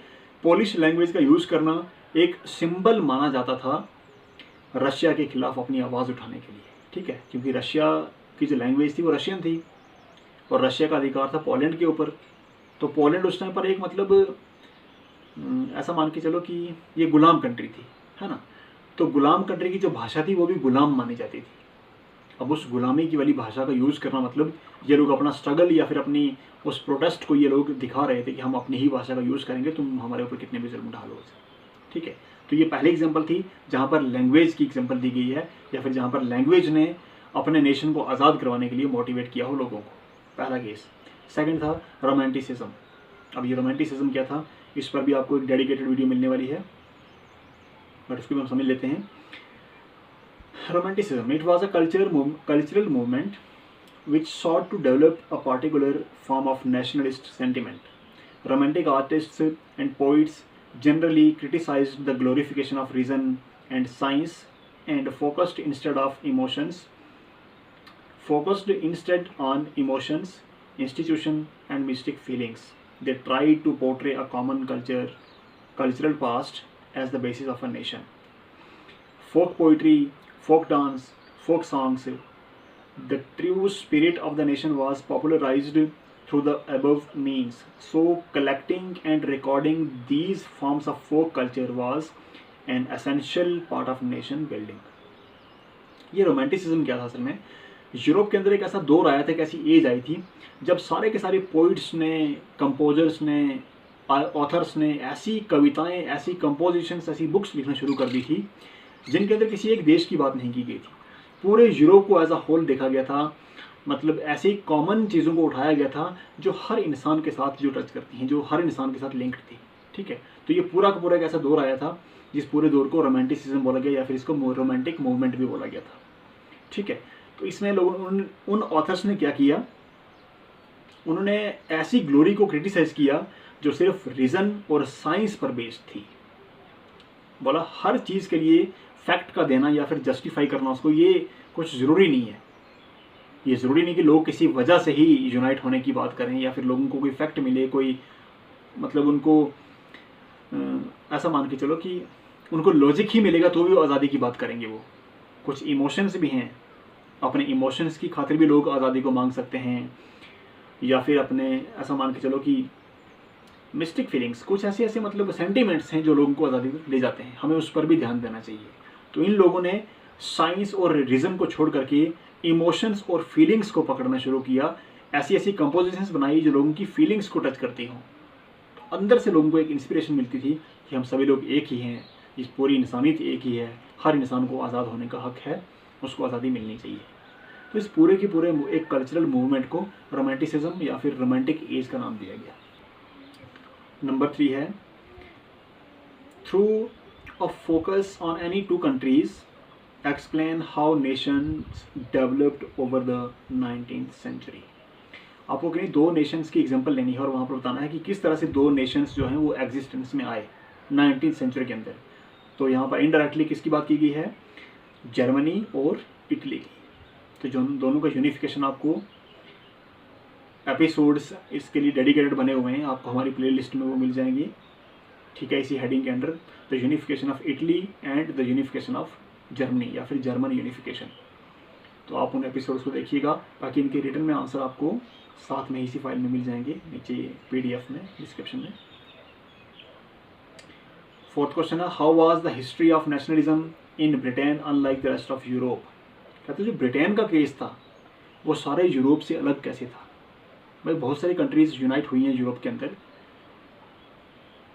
पोलिश लैंग्वेज का यूज़ करना एक सिंबल माना जाता था रशिया के खिलाफ अपनी आवाज़ उठाने के लिए, ठीक है। क्योंकि रशिया की जो लैंग्वेज थी वो रशियन थी और रशिया का अधिकार था पोलैंड के ऊपर। तो पोलैंड उस टाइम पर एक मतलब ऐसा मान के चलो कि ये गुलाम कंट्री थी, है ना। तो गुलाम कंट्री की जो भाषा थी वो भी गुलाम मानी जाती थी। अब उस गुलामी की वाली भाषा का यूज़ करना मतलब ये लोग अपना स्ट्रगल या फिर अपनी उस प्रोटेस्ट को ये लोग दिखा रहे थे कि हम अपनी ही भाषा का यूज़ करेंगे, तुम हमारे ऊपर कितने भी जुल्म ढालो, ठीक है। तो ये पहली एग्जांपल थी जहाँ पर लैंग्वेज की एग्जांपल दी गई है, या फिर जहाँ पर लैंग्वेज ने अपने नेशन को आज़ाद करवाने के लिए मोटिवेट किया हो लोगों को, पहला केस। सेकंड था रोमांटिसिज्म। अब ये रोमांटिसिज्म क्या था, इस पर भी आपको एक डेडिकेटेड वीडियो मिलने वाली है, बट उसको भी हम समझ लेते हैं। Romanticism, it was a cultural movement which sought to develop a particular form of nationalist sentiment. Romantic artists and poets generally criticized the glorification of reason and science and focused instead on emotions, institution and mystic feelings. They tried to portray a common cultural past as the basis of a nation. Folk poetry, folk dance, folk songs, the true spirit of the nation was popularized through the above means. So collecting and recording these forms of folk culture was an essential part of nation building. ये romanticism क्या था असल में, Europe के अंदर एक ऐसा दौर आया था, एक ऐसी एज आई थी जब सारे के सारे पोइट्स ने, कंपोजर्स ने, ऑथर्स ने ऐसी कविताएं, ऐसी कंपोजिशंस, ऐसी बुक्स लिखना शुरू कर दी थी जिनके अंदर किसी एक देश की बात नहीं की गई थी। पूरे यूरोप को एज अ होल देखा गया था, मतलब ऐसी कॉमन चीज़ों को उठाया गया था जो हर इंसान के साथ जो टच करती हैं, जो हर इंसान के साथ लिंक्ड थी, ठीक है। तो ये पूरा का पूरा एक ऐसा दौर आया था जिस पूरे दौर को रोमांटिसिज्म बोला गया, या फिर इसको रोमांटिक मूवमेंट भी बोला गया था, ठीक है। तो इसमें लोगों, उन ऑथर्स ने क्या किया, उन्होंने ऐसी ग्लोरी को क्रिटिसाइज किया जो सिर्फ रीज़न और साइंस पर बेस्ड थी। बोला हर चीज़ के लिए फैक्ट का देना या फिर जस्टिफाई करना उसको, ये कुछ ज़रूरी नहीं है। ये ज़रूरी नहीं कि लोग किसी वजह से ही यूनाइट होने की बात करें, या फिर लोगों को कोई फैक्ट मिले, कोई मतलब उनको ऐसा मान के चलो कि उनको लॉजिक ही मिलेगा तो भी वो आज़ादी की बात करेंगे। वो कुछ इमोशंस भी हैं, अपने इमोशंस की खातिर भी लोग आज़ादी को मांग सकते हैं, या फिर अपने ऐसा मान के चलो कि मिस्टिक फीलिंग्स, कुछ ऐसे ऐसे मतलब सेंटिमेंट्स हैं जो लोगों को आज़ादी ले जाते हैं, हमें उस पर भी ध्यान देना चाहिए। तो इन लोगों ने साइंस और रीज़न को छोड़ करके इमोशंस और फीलिंग्स को पकड़ना शुरू किया, ऐसी ऐसी कंपोजिशंस बनाई जो लोगों की फीलिंग्स को टच करती हों। तो अंदर से लोगों को एक इंस्पिरेशन मिलती थी कि हम सभी लोग एक ही हैं, इस पूरी इंसानियत एक ही है, हर इंसान को आज़ाद होने का हक है, उसको आज़ादी मिलनी चाहिए। तो इस पूरे के पूरे एक कल्चरल मूवमेंट को रोमांटिसिज्म या फिर रोमांटिक एज का नाम दिया गया। नंबर 3 है, through A focus on any two countries explain how nations developed over the 19th century. आपको कहीं दो नेशंस की एग्जांपल लेनी है और वहाँ पर बताना है कि किस तरह से दो नेशंस जो हैं वो एग्जिस्टेंस में आए 19th सेंचुरी के अंदर। तो यहाँ पर इनडायरेक्टली किसकी बात की गई है, जर्मनी और इटली की। तो जो दोनों का यूनिफिकेशन आपको एपिसोड्स इसके लिए डेडिकेटेड बने हुए हैं, आपको हमारी प्लेलिस्ट में वो मिल जाएंगी, ठीक है, इसी हेडिंग के under. The unification of Italy and the unification of Germany या फिर जर्मन यूनिफिकेशन। तो आप उन एपिसोड्स को देखिएगा, बाकी इनके रिटर्न में आंसर आपको साथ में इसी फाइल में मिल जाएंगे, नीचे PDF में डिस्क्रिप्शन में। फोर्थ क्वेश्चन है, how was the history of nationalism in Britain unlike the rest of Europe. कहते हैं जो ब्रिटेन का केस था वो सारे यूरोप से अलग कैसे था। भाई बहुत सारी कंट्रीज यूनाइट हुई हैं यूरोप के अंदर,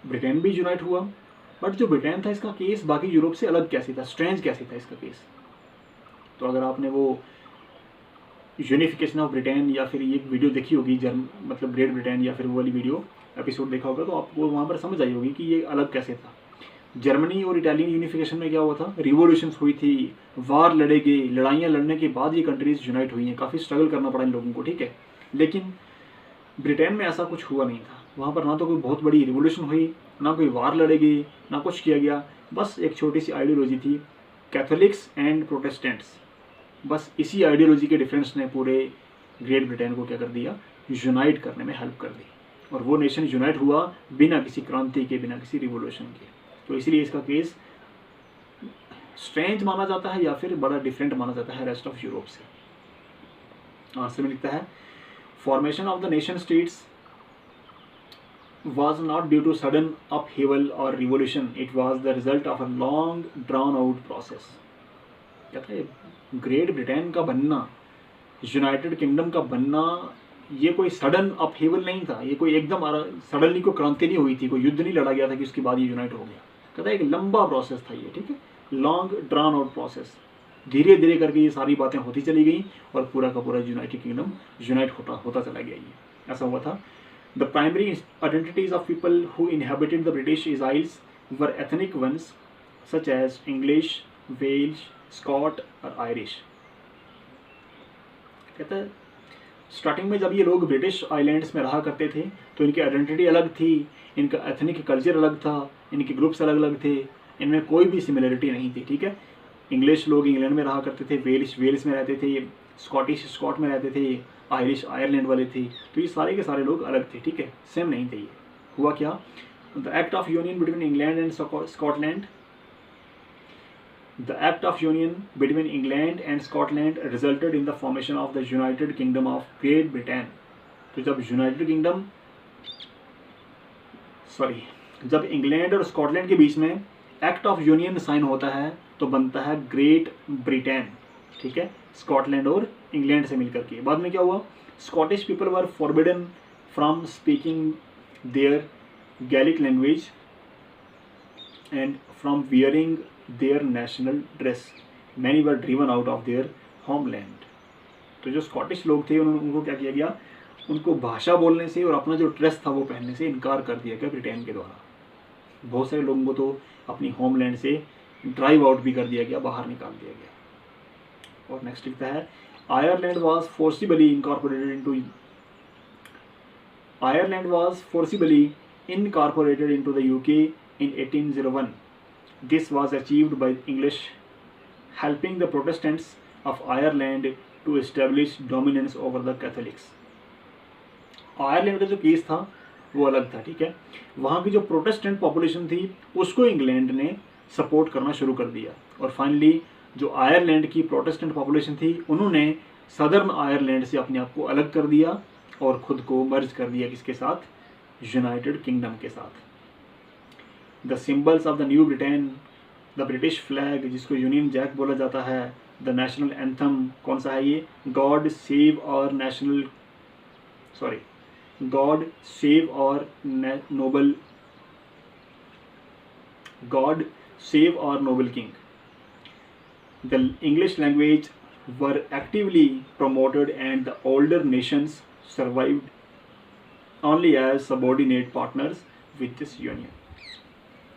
ब्रिटेन भी यूनाइट हुआ, बट जो ब्रिटेन था इसका केस बाकी यूरोप से अलग कैसे था, स्ट्रेंज कैसे था इसका केस। तो अगर आपने वो यूनिफिकेशन ऑफ ब्रिटेन या फिर ये वीडियो देखी होगी, मतलब ग्रेट ब्रिटेन या फिर वो वाली वीडियो एपिसोड देखा होगा, तो आपको वहाँ पर समझ आई होगी कि ये अलग कैसे था। जर्मनी और इटालियन यूनिफिकेशन में क्या हुआ था, रिवोल्यूशंस हुई थी, वार लड़े गए, लड़ाइयाँ लड़ने के बाद ये कंट्रीज यूनाइट हुई हैं, काफ़ी स्ट्रगल करना पड़ा इन लोगों को, ठीक है। लेकिन ब्रिटेन में ऐसा कुछ हुआ नहीं था, वहाँ पर ना तो कोई बहुत बड़ी रिवोल्यूशन हुई, ना कोई वार लड़े गई, ना कुछ किया गया, बस एक छोटी सी आइडियोलॉजी थी, कैथोलिक्स एंड प्रोटेस्टेंट्स। बस इसी आइडियोलॉजी के डिफरेंस ने पूरे ग्रेट ब्रिटेन को क्या कर दिया, यूनाइट करने में हेल्प कर दी, और वो नेशन यूनाइट हुआ बिना किसी क्रांति के, बिना किसी रिवोल्यूशन के। तो इसलिए इसका केस स्ट्रेंज माना जाता है या फिर बड़ा डिफरेंट माना जाता है रेस्ट ऑफ यूरोप से। आंसर में लिखता है, formation of the nation states was not due to sudden upheaval or revolution, it was the result of a long drawn out process। कहता है ग्रेट ब्रिटेन का बनना, यूनाइटेड किंगडम का बनना, ये कोई सडन अपहेवल नहीं था, ये कोई एकदम सडनली कोई क्रांति नहीं हुई थी, कोई युद्ध नहीं लड़ा गया था कि उसके बाद ये यूनाइट हो गया। कहता है एक लंबा प्रोसेस था ये, ठीक है, लॉन्ग ड्रान आउट प्रोसेस। धीरे धीरे करके ये सारी बातें होती चली गई और पूरा का पूरा यूनाइटेड किंगडम यूनाइट होता चला गया, ये ऐसा हुआ था। The primary identities of people who inhabited the British Isles were ethnic ones such as English, Welsh, Scot और Irish। कहता है स्टार्टिंग में जब ये लोग ब्रिटिश आइलैंड्स में रहा करते थे तो इनकी आइडेंटिटी अलग थी, इनका एथनिक कल्चर अलग था, इनके ग्रुप्स अलग अलग थे, इनमें कोई भी सिमिलरिटी नहीं थी, ठीक है। इंग्लिश लोग इंग्लैंड में रहा करते थे, वेल्स में रहते थे, स्कॉट में रहते थे, आयरिश आयरलैंड वाले थे, तो ये सारे के सारे लोग अलग थे, ठीक है, सेम नहीं थे। ये हुआ क्या, the act of union between England and Scotland, the act of union between England and Scotland resulted in the formation of the United kingdom of great Britain. तो जब इंग्लैंड और स्कॉटलैंड के बीच में एक्ट ऑफ यूनियन साइन होता है तो बनता है ग्रेट ब्रिटेन, ठीक है, स्कॉटलैंड और इंग्लैंड से मिलकर के। बाद में क्या हुआ, Scottish people were forbidden from speaking their Gaelic language and from wearing their national dress, many were driven out of their homeland. तो जो स्कॉटिश लोग थे उनको क्या किया गया, उनको भाषा बोलने से और अपना जो ड्रेस था वो पहनने से इनकार कर दिया गया ब्रिटेन के द्वारा। बहुत सारे लोगों को तो अपनी होमलैंड से ड्राइव आउट भी कर दिया गया, बाहर निकाल दिया गया। और नेक्स्ट लिखता है, Ireland was forcibly incorporated into the UK in 1801. This was achieved by English helping the Protestants of Ireland to establish dominance over the Catholics। Ireland का जो केस था वो अलग था, ठीक है, वहाँ की जो प्रोटेस्टेंट पॉपुलेशन थी उसको इंग्लैंड ने सपोर्ट करना शुरू कर दिया, और फाइनली जो आयरलैंड की प्रोटेस्टेंट पॉपुलेशन थी उन्होंने सदर्न आयरलैंड से अपने आप को अलग कर दिया और खुद को मर्ज कर दिया किसके साथ, यूनाइटेड किंगडम के साथ। The symbols of the new Britain, the British flag जिसको यूनियन जैक बोला जाता है, द नेशनल एंथम कौन सा है ये, गॉड सेव और Nobel king. The English language were actively promoted and the older nations survived only as subordinate partners with this union।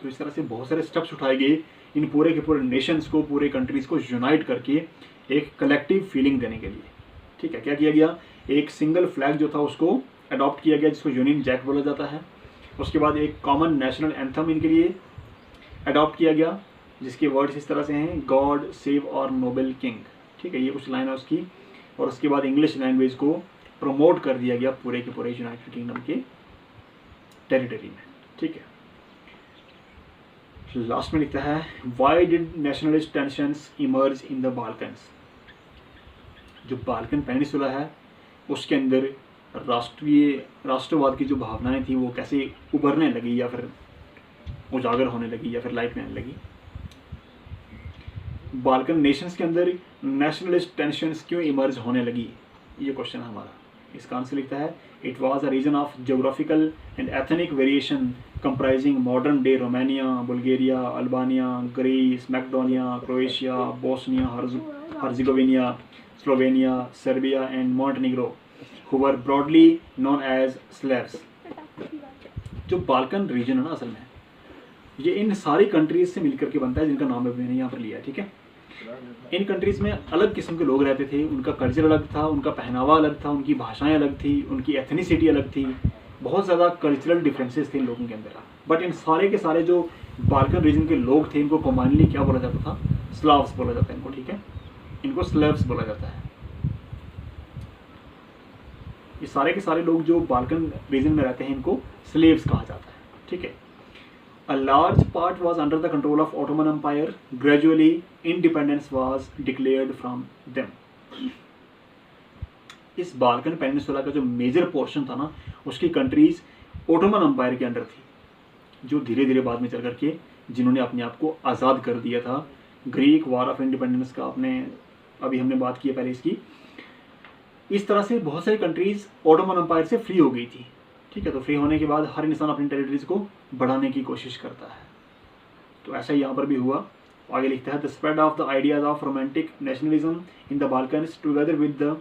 तो इस तरह से बहुत सारे स्टेप्स उठाए गए इन पूरे के पूरे नेशंस को, पूरे कंट्रीज़ को यूनाइट करके एक कलेक्टिव फीलिंग देने के लिए। ठीक है, क्या किया गया, एक सिंगल फ्लैग जो था उसको अडॉप्ट किया गया जिसको यूनियन जैक बोला जाता है। उसके बाद एक कॉमन नेशनल एंथम इनके लिए अडॉप्ट किया गया जिसके वर्ड्स इस तरह से हैं, गॉड सेव और नोबेल किंग। ठीक है, ये कुछ लाइन है उसकी। और उसके बाद इंग्लिश लैंग्वेज को प्रमोट कर दिया गया पूरे के पूरे यूनाइटेड किंगडम के टेरिटरी में। ठीक है, लास्ट में लिखता है, why did nationalist tensions emerge in the Balkans. जो बाल्कन पेनिनसुला है उसके अंदर राष्ट्रवाद की जो भावनाएं थी वो कैसे उभरने लगी या फिर उजागर होने लगी या फिर लाइट में आने लगी। बाल्कन नेशंस के अंदर नेशनलिस्ट टेंशंस क्यों इमर्ज होने लगी, ये क्वेश्चन है हमारा। इसका आंसर लिखता है, it was a region of geographical and ethnic variation comprising modern day Romania, Bulgaria, Albania, Greece, Macedonia, Croatia, Bosnia Herzegovina, Slovenia, Serbia and Montenegro, who were broadly known as Slavs। जो Balkan region है ना, असल में ये इन सारी countries से मिलकर के बनता है जिनका नाम अभी मैंने यहाँ पर लिया है। ठीक है, इन कंट्रीज में अलग किस्म के लोग रहते थे, उनका कल्चर अलग था, उनका पहनावा अलग था, उनकी भाषाएं अलग थी, उनकी एथनिसिटी अलग थी, बहुत ज़्यादा कल्चरल डिफरेंसेस थे इन लोगों के अंदर। बट इन सारे के सारे जो बाल्कन रीजन के लोग थे इनको कॉमनली क्या बोला जाता था, स्लाव्स बोला जाता है इनको। ठीक है, इनको स्लेव्स बोला जाता है। ये सारे के सारे लोग जो बाल्कन रीजन में रहते हैं इनको स्लेव्स कहा जाता है। ठीक है, A large part was under the control of Ottoman Empire. Gradually, independence was declared from them. इस बाल्कन पेनिनसुला का जो मेजर पोर्शन था ना, उसकी कंट्रीज ओटोमन एम्पायर के अंडर थी, जो धीरे धीरे बाद में चल करके जिन्होंने अपने आप को आज़ाद कर दिया था। ग्रीक वार ऑफ इंडिपेंडेंस का आपने अभी हमने बात की है पहले इसकी। इस तरह से बहुत सारी कंट्रीज ओटोमन एम्पायर से फ्री हो गई थी। ठीक है, तो फ्री होने के बाद हर इंसान अपनी टेरिटरीज को बढ़ाने की कोशिश करता है, तो ऐसा यहाँ पर भी हुआ। आगे लिखता है, the spread of the ideas of romantic nationalism in the Balkans together with the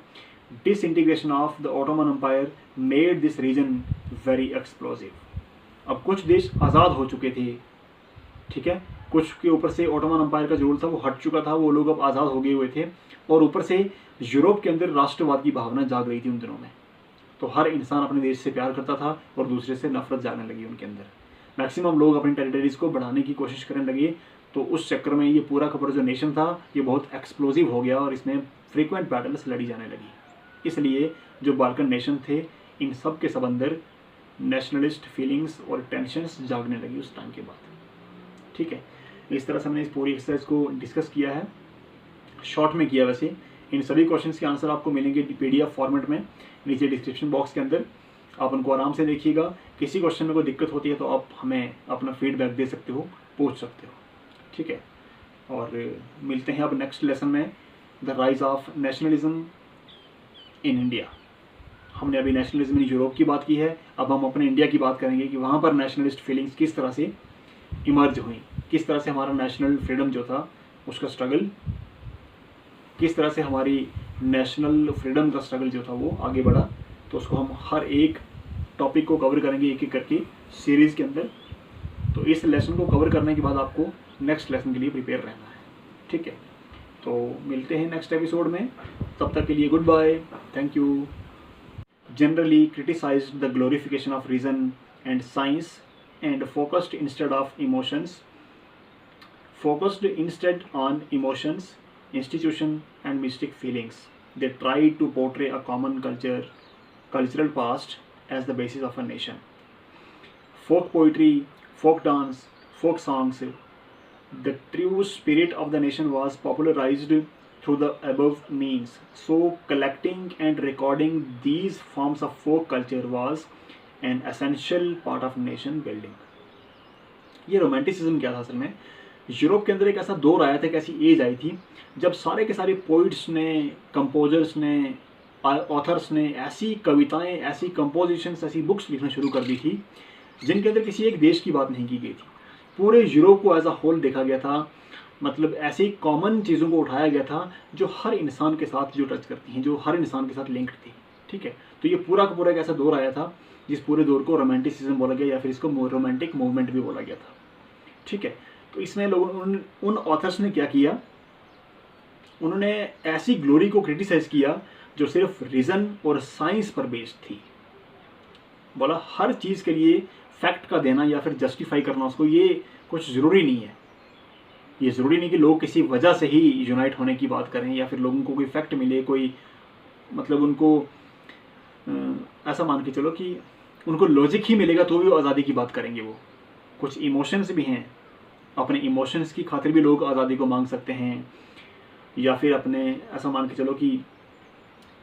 disintegration of the Ottoman empire made this region very explosive. अब कुछ देश आज़ाद हो चुके थे, ठीक है, कुछ के ऊपर से ओटोमन एम्पायर का जो रूल था वो हट चुका था, वो लोग अब आज़ाद हो गए हुए थे, और ऊपर से यूरोप के अंदर राष्ट्रवाद की भावना जाग रही थी उन दिनों में। तो हर इंसान अपने देश से प्यार करता था और दूसरे से नफरत जाने लगी उनके अंदर। मैक्सिमम लोग अपनी टेरिटरीज को बढ़ाने की कोशिश करने लगे, तो उस चक्कर में ये पूरा का पूरा जो नेशन था ये बहुत एक्सप्लोसिव हो गया और इसमें फ्रीक्वेंट बैटल्स लड़ी जाने लगी। इसलिए जो बाल्कन नेशन थे इन सब के सब अंदर नेशनलिस्ट फीलिंग्स और टेंशंस जागने लगी उस टाइम के बाद। ठीक है, इस तरह से हमने इस पूरी एक्सरसाइज को डिस्कस किया है, शॉर्ट में किया। वैसे इन सभी क्वेश्चंस के आंसर आपको मिलेंगे PDF फॉर्मेट में नीचे डिस्क्रिप्शन बॉक्स के अंदर, आप उनको आराम से देखिएगा। किसी क्वेश्चन में कोई दिक्कत होती है तो आप हमें अपना फीडबैक दे सकते हो, पूछ सकते हो। ठीक है, और मिलते हैं अब नेक्स्ट लेसन में, the rise of nationalism in India. हमने अभी नेशनलिज्म इन यूरोप की बात की है, अब हम अपने इंडिया की बात करेंगे कि वहाँ पर नेशनलिस्ट फीलिंग्स किस तरह से इमर्ज हुई, किस तरह से हमारा नेशनल फ्रीडम जो था उसका स्ट्रगल, किस तरह से हमारी नेशनल फ्रीडम का स्ट्रगल जो था वो आगे बढ़ा। तो उसको हम हर एक टॉपिक को कवर करेंगे एक एक करके सीरीज़ के अंदर। तो इस लेसन को कवर करने के बाद आपको नेक्स्ट लेसन के लिए प्रिपेयर रहना है। ठीक है, तो मिलते हैं नेक्स्ट एपिसोड में, तब तक के लिए goodbye, thank you. Generally criticised the glorification of reason and science and focused instead on emotions, institution and mystic feelings. They tried to portray a common cultural past as the basis of a nation. Folk poetry, folk dance, folk songs, the true spirit of the nation was popularized through the above means. So collecting and recording these forms of folk culture was an essential part of nation building. ये romanticism क्या था असल में, Europe के अंदर एक ऐसा दौर आया था, एक ऐसी एज आई थी जब सारे के सारे पोइट्स ने, कंपोजर्स ने, ऑथर्स ने ऐसी कविताएं, ऐसी कंपोजिशंस, ऐसी बुक्स लिखना शुरू कर दी थी जिनके अंदर किसी एक देश की बात नहीं की गई थी। पूरे यूरोप को एज अ होल देखा गया था, मतलब ऐसी कॉमन चीज़ों को उठाया गया था जो हर इंसान के साथ जो टच करती हैं, जो हर इंसान के साथ लिंक्ड थी। ठीक है, तो ये पूरा का पूरा एक ऐसा दौर आया था जिस पूरे दौर को रोमांटिसिज्म बोला गया या फिर इसको रोमांटिक मूवमेंट भी बोला गया था। ठीक है। तो इसमें लोगों उन ऑथर्स ने क्या किया, उन्होंने ऐसी ग्लोरी को क्रिटिसाइज किया जो सिर्फ रीज़न और साइंस पर बेस्ड थी। बोला हर चीज़ के लिए फैक्ट का देना या फिर जस्टिफाई करना उसको, ये कुछ ज़रूरी नहीं है। ये ज़रूरी नहीं कि लोग किसी वजह से ही यूनाइट होने की बात करें या फिर लोगों को कोई फैक्ट मिले, कोई मतलब उनको ऐसा मान के चलो कि उनको लॉजिक ही मिलेगा तो भी वो आज़ादी की बात करेंगे। वो कुछ इमोशंस भी हैं, अपने इमोशंस की खातिर भी लोग आज़ादी को मांग सकते हैं, या फिर अपने ऐसा मान के चलो कि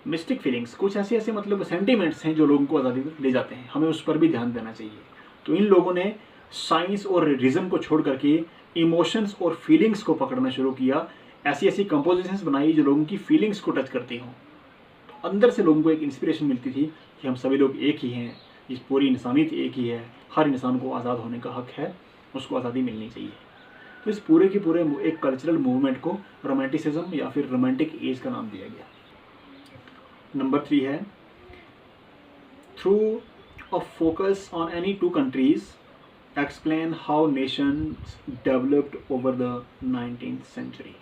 मिस्टिक फीलिंग्स, कुछ ऐसे ऐसे मतलब सेंटिमेंट्स हैं जो लोगों को आज़ादी ले जाते हैं। हमें उस पर भी ध्यान देना चाहिए। तो इन लोगों ने साइंस और रीज़न को छोड़ करके इमोशंस और फीलिंग्स को पकड़ना शुरू किया। ऐसी ऐसी कंपोजिशंस बनाई जो लोगों की फीलिंग्स को टच करती हों। तो अंदर से लोगों को एक इंस्पिरेशन मिलती थी कि हम सभी लोग एक ही हैं, इस पूरी इंसानियत एक ही है, हर इंसान को आज़ाद होने का हक है, उसको आज़ादी मिलनी चाहिए। तो इस पूरे के पूरे एक कल्चरल मूवमेंट को रोमांटिसिज्म या फिर रोमांटिक एज का नाम दिया गया। नंबर 3 है through a focus on any two countries explain how nations developed over the 19th century.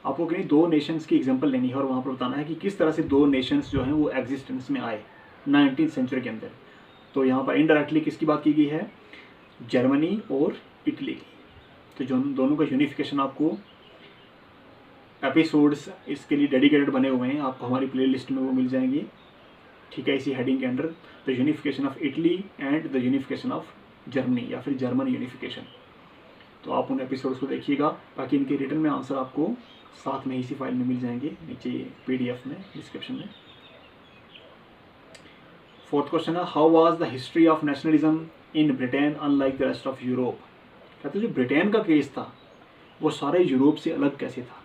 आपको कहीं दो नेशंस की एग्जांपल लेनी है और वहाँ पर बताना है कि किस तरह से दो नेशंस जो हैं वो एग्जिस्टेंस में आए 19th सेंचुरी के अंदर। तो यहाँ पर इनडायरेक्टली किसकी बात की गई है, जर्मनी और इटली की। तो जो दोनों का यूनिफिकेशन आपको एपिसोड्स इसके लिए डेडिकेटेड बने हुए हैं, आपको हमारी प्लेलिस्ट में वो मिल जाएंगी। ठीक है, इसी हेडिंग के under the unification of Italy and the unification of Germany या फिर जर्मन यूनिफिकेशन। तो आप उन एपिसोड्स को देखिएगा, बाकी इनके रिटर्न में आंसर आपको साथ में इसी फाइल में मिल जाएंगे, नीचे PDF में डिस्क्रिप्शन में। फोर्थ क्वेश्चन है how was the history of nationalism in Britain unlike the rest of Europe. कहते जो ब्रिटेन का केस था वो सारे यूरोप से अलग कैसे था।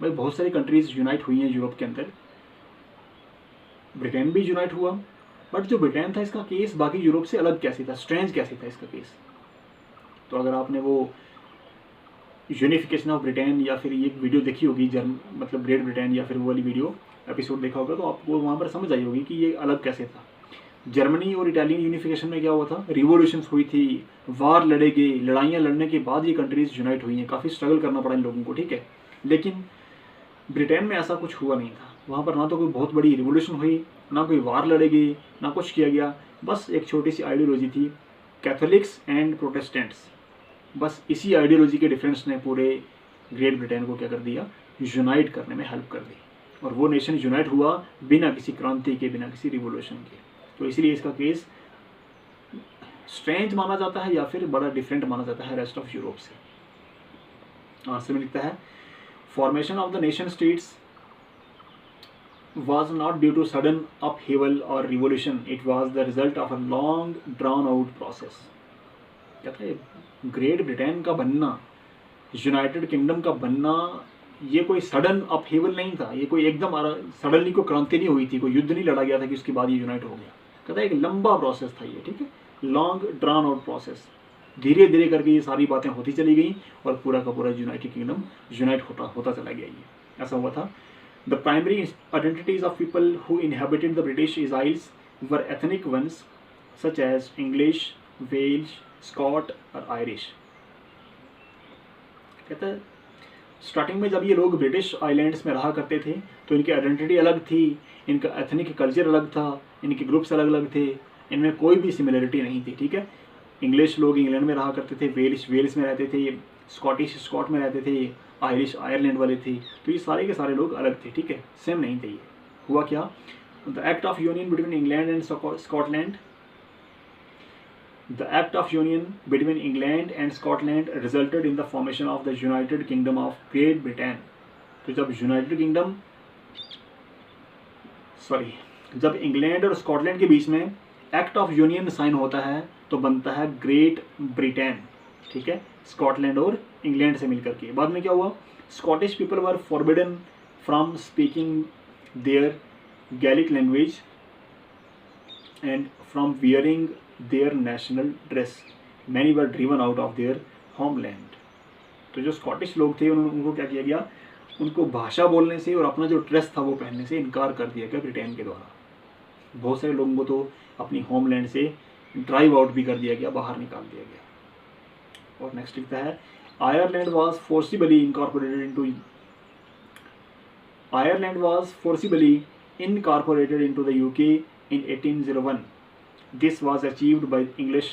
भाई बहुत सारी कंट्रीज यूनाइट हुई हैं यूरोप के अंदर, ब्रिटेन भी यूनाइट हुआ, बट जो ब्रिटेन था इसका केस बाकी यूरोप से अलग कैसे था, स्ट्रेंज कैसे था इसका केस। तो अगर आपने वो यूनिफिकेशन ऑफ ब्रिटेन या फिर ये वीडियो देखी होगी मतलब ग्रेट ब्रिटेन या फिर वो वाली वीडियो एपिसोड देखा होगा, तो आपको वहाँ पर समझ आई होगी कि ये अलग कैसे था। जर्मनी और इटालियन यूनिफिकेशन में क्या हुआ था, रिवॉल्यूशंस हुई थी, वार लड़े गए, लड़ाइयाँ लड़ने के बाद ये कंट्रीज यूनाइट हुई हैं, काफ़ी स्ट्रगल करना पड़ा इन लोगों को। ठीक है, लेकिन ब्रिटेन में ऐसा कुछ हुआ नहीं था। वहाँ पर ना तो कोई बहुत बड़ी रिवॉल्यूशन हुई, ना कोई वार लड़े गई, ना कुछ किया गया, बस एक छोटी सी आइडियोलॉजी थी, कैथोलिक्स एंड प्रोटेस्टेंट्स। बस इसी आइडियोलॉजी के डिफरेंस ने पूरे ग्रेट ब्रिटेन को क्या कर दिया, यूनाइट करने में हेल्प कर दी, और वो नेशन यूनाइट हुआ बिना किसी क्रांति के, बिना किसी रिवॉल्यूशन के। तो इसलिए इसका केस स्ट्रेंज माना जाता है या फिर बड़ा डिफरेंट माना जाता है रेस्ट ऑफ यूरोप से। आंसर में लिखता है formation of the nation states was not due to sudden upheaval or revolution, it was the result of a long drawn out process। कहता है ग्रेट ब्रिटेन का बनना, यूनाइटेड किंगडम का बनना, ये कोई सडन अपहेवल नहीं था, ये कोई एकदम सडनली कोई क्रांति नहीं हुई थी, कोई युद्ध नहीं लड़ा गया था कि उसके बाद ये यूनाइट हो गया। कहता है एक लंबा प्रोसेस था ये। ठीक है, लॉन्ग ड्रान आउट प्रोसेस, धीरे धीरे करके ये सारी बातें होती चली गई और पूरा का पूरा यूनाइटेड किंगडम यूनाइट होता चला गया। ये ऐसा हुआ था। The primary identities of people who inhabited the British Isles were ethnic ones such as English, Welsh, Scot और Irish। कहता है स्टार्टिंग में जब ये लोग ब्रिटिश आइलैंड्स में रहा करते थे तो इनकी आइडेंटिटी अलग थी, इनका एथनिक कल्चर अलग था, इनके ग्रुप्स अलग अलग थे, इनमें कोई भी सिमिलरिटी नहीं थी। ठीक है, इंग्लिश लोग इंग्लैंड में रहा करते थे, वेल्स में रहते थे, स्कॉट में रहते थे, आयरिश आयरलैंड वाले थे। तो ये सारे के सारे लोग अलग थे। ठीक है, सेम नहीं थे। ये हुआ क्या, the act of union between England and Scotland, the act of union between England and Scotland resulted in the formation of the United kingdom of great Britain. तो जब इंग्लैंड और स्कॉटलैंड के बीच में एक्ट ऑफ यूनियन साइन होता है तो बनता है ग्रेट ब्रिटेन। ठीक है, स्कॉटलैंड और इंग्लैंड से मिलकर के। बाद में क्या हुआ, Scottish people were forbidden from speaking their Gaelic language and from wearing their national dress, many were driven out of their homeland. तो जो स्कॉटिश लोग थे उनको क्या किया गया, उनको भाषा बोलने से और अपना जो ड्रेस था वो पहनने से इनकार कर दिया गया ब्रिटेन के द्वारा। बहुत सारे लोगों को तो अपनी होमलैंड से ड्राइव आउट भी कर दिया गया, बाहर निकाल दिया गया। और नेक्स्ट लिखता है Ireland was forcibly incorporated into the UK in 1801. This was achieved by English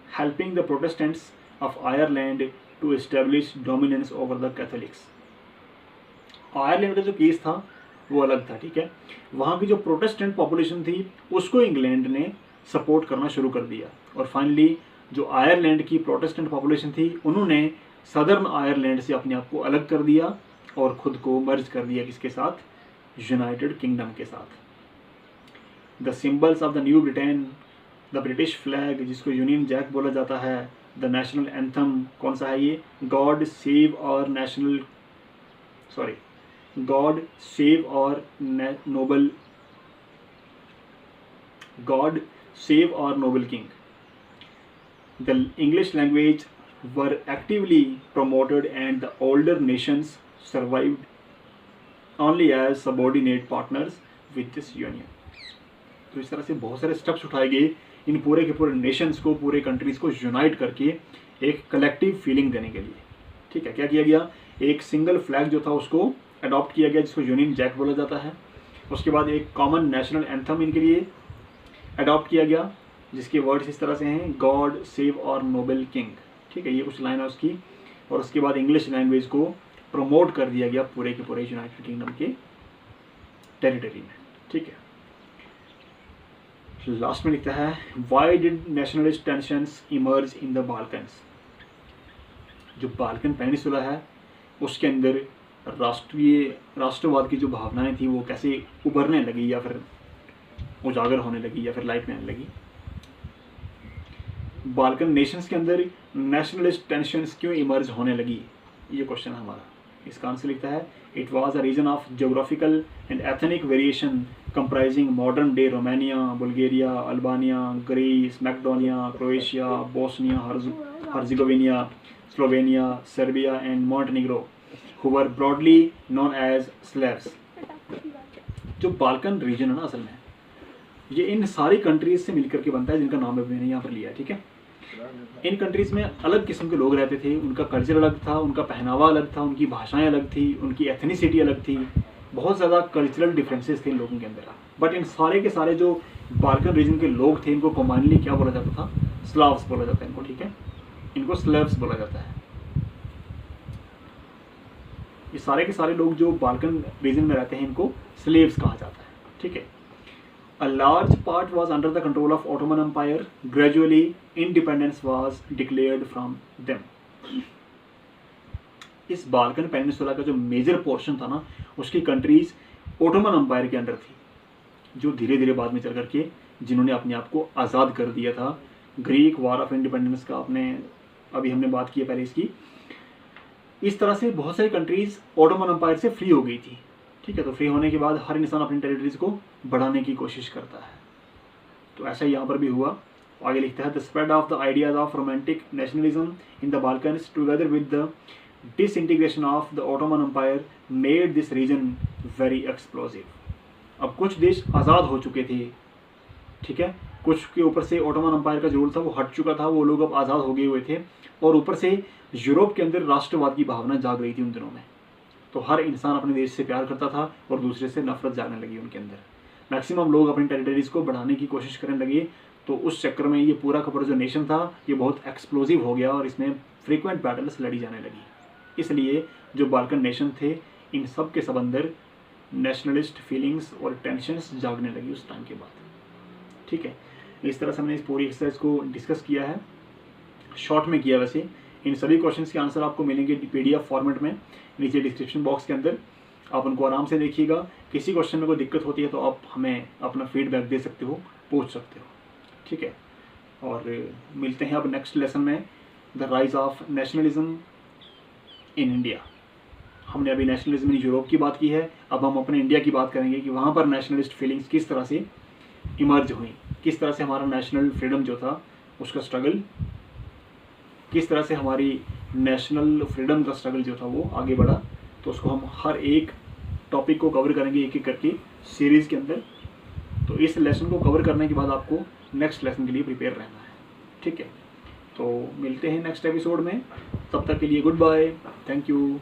helping the Protestants of Ireland to establish dominance over the Catholics. Ireland का जो केस था वो अलग था, ठीक है। वहाँ की जो प्रोटेस्टेंट पॉपुलेशन थी उसको इंग्लैंड ने सपोर्ट करना शुरू कर दिया, और फाइनली जो आयरलैंड की प्रोटेस्टेंट पॉपुलेशन थी उन्होंने सदर्न आयरलैंड से अपने आप को अलग कर दिया और खुद को मर्ज कर दिया किसके साथ, यूनाइटेड किंगडम के साथ। The symbols of the new Britain, the British flag जिसको यूनियन जैक बोला जाता है, द नेशनल एंथम कौन सा है ये, गॉड सेव और Nobel king. The English language were actively promoted and the older nations survived only as subordinate partners with this union. तो इस तरह से बहुत सारे स्टेप्स उठाए गए इन पूरे के पूरे नेशंस को, पूरे कंट्रीज़ को यूनाइट करके एक कलेक्टिव फीलिंग देने के लिए, ठीक है। क्या किया गया, एक सिंगल फ्लैग जो था उसको अडॉप्ट किया गया जिसको यूनियन जैक बोला जाता है। उसके बाद एक कॉमन नेशनल एंथम इनके लिए अडॉप्ट किया गया जिसके वर्ड्स इस तरह से हैं, गॉड सेव और नोबल किंग, ठीक है, ये कुछ लाइन है उसकी। और उसके बाद इंग्लिश लैंग्वेज को प्रमोट कर दिया गया पूरे के पूरे यूनाइटेड किंगडम के टेरिटरी में, ठीक है। लास्ट में लिखता है why did nationalist tensions emerge in the Balkans. जो बाल्कन पेनिसुला है उसके अंदर राष्ट्रवाद की जो भावनाएं थी वो कैसे उभरने लगी या फिर उजागर होने लगी या फिर लाइट में आने लगी। बाल्कन नेशंस के अंदर नेशनलिस्ट टेंशंस क्यों इमर्ज होने लगी, ये क्वेश्चन है हमारा। इसका आंसर लिखता है it was a region of geographical and ethnic variation comprising modern day Romania, Bulgaria, Albania, Greece, Macedonia, Croatia, Bosnia Herzegovina, Slovenia, Serbia and Montenegro who were broadly known as Slavs. जो Balkan region है ना, असल में ये इन सारी countries से मिलकर के बनता है जिनका नाम अभी मैंने यहाँ पर लिया है, ठीक है। इन कंट्रीज में अलग किस्म के लोग रहते थे, उनका कल्चर अलग था, उनका पहनावा अलग था, उनकी भाषाएं अलग थी, उनकी एथनिसिटी अलग थी, बहुत ज़्यादा कल्चरल डिफरेंसेस थे इन लोगों के अंदर। बट इन सारे के सारे जो बाल्कन रीजन के लोग थे इनको कॉमनली क्या बोला जाता था, स्लाव्स बोला जाता है इनको, ठीक है, इनको स्लेव्स बोला जाता है। ये सारे के सारे लोग जो बाल्कन रीजन में रहते हैं इनको स्लेव्स कहा जाता है, ठीक है। A large part was under the control of Ottoman Empire. Gradually, independence was declared from them. इस बाल्कन पेनिनसुला का जो मेजर पोर्शन था ना उसकी कंट्रीज ओटोमन एम्पायर के अंडर थी, जो धीरे धीरे बाद में चल करके जिन्होंने अपने आप को आज़ाद कर दिया था। ग्रीक वॉर ऑफ इंडिपेंडेंस का अभी हमने बात की है पहले इसकी। इस तरह से बहुत सारी कंट्रीज ओटोमन एम्पायर से फ्री हो गई थी, ठीक है। तो फ्री होने के बाद हर इंसान अपनी टेरिटरीज को बढ़ाने की कोशिश करता है, तो ऐसा ही यहाँ पर भी हुआ। आगे लिखता है the spread of the ideas of romantic nationalism in the Balkans together with the disintegration of the Ottoman empire made this region very explosive. अब कुछ देश आज़ाद हो चुके थे, ठीक है, कुछ के ऊपर से ओटोमन एम्पायर का जो रूल था वो हट चुका था, वो लोग अब आज़ाद हो गए हुए थे, और ऊपर से यूरोप के अंदर राष्ट्रवाद की भावना जाग रही थी उन दिनों में। तो हर इंसान अपने देश से प्यार करता था और दूसरे से नफरत जागने लगी उनके अंदर। मैक्सिमम लोग अपनी टेरिटरीज को बढ़ाने की कोशिश करने लगे, तो उस चक्कर में ये पूरा का पूरा जो नेशन था ये बहुत एक्सप्लोजिव हो गया और इसमें फ्रीक्वेंट बैटल्स लड़ी जाने लगी। इसलिए जो बाल्कन नेशन थे इन सब के सब अंदर नेशनलिस्ट फीलिंग्स और टेंशंस जागने लगी उस टाइम के बाद, ठीक है। इस तरह से हमने इस पूरी एक्सरसाइज को डिस्कस किया है, शॉर्ट में किया। वैसे इन सभी क्वेश्चंस के आंसर आपको मिलेंगे PDF फॉर्मेट में नीचे डिस्क्रिप्शन बॉक्स के अंदर, आप उनको आराम से देखिएगा। किसी क्वेश्चन में कोई दिक्कत होती है तो आप हमें अपना फीडबैक दे सकते हो, पूछ सकते हो, ठीक है। और मिलते हैं अब नेक्स्ट लेसन में, the rise of nationalism in India. हमने अभी नेशनलिज्म इन यूरोप की बात की है, अब हम अपने इंडिया की बात करेंगे कि वहाँ पर नेशनलिस्ट फीलिंग्स किस तरह से इमर्ज हुई, किस तरह से हमारा नेशनल फ्रीडम जो था उसका स्ट्रगल, किस तरह से हमारी नेशनल फ्रीडम का स्ट्रगल जो था वो आगे बढ़ा। तो उसको हम हर एक टॉपिक को कवर करेंगे एक एक करके सीरीज़ के अंदर। तो इस लेसन को कवर करने के बाद आपको नेक्स्ट लेसन के लिए प्रिपेयर रहना है, ठीक है। तो मिलते हैं नेक्स्ट एपिसोड में, तब तक के लिए गुड बाय, थैंक यू।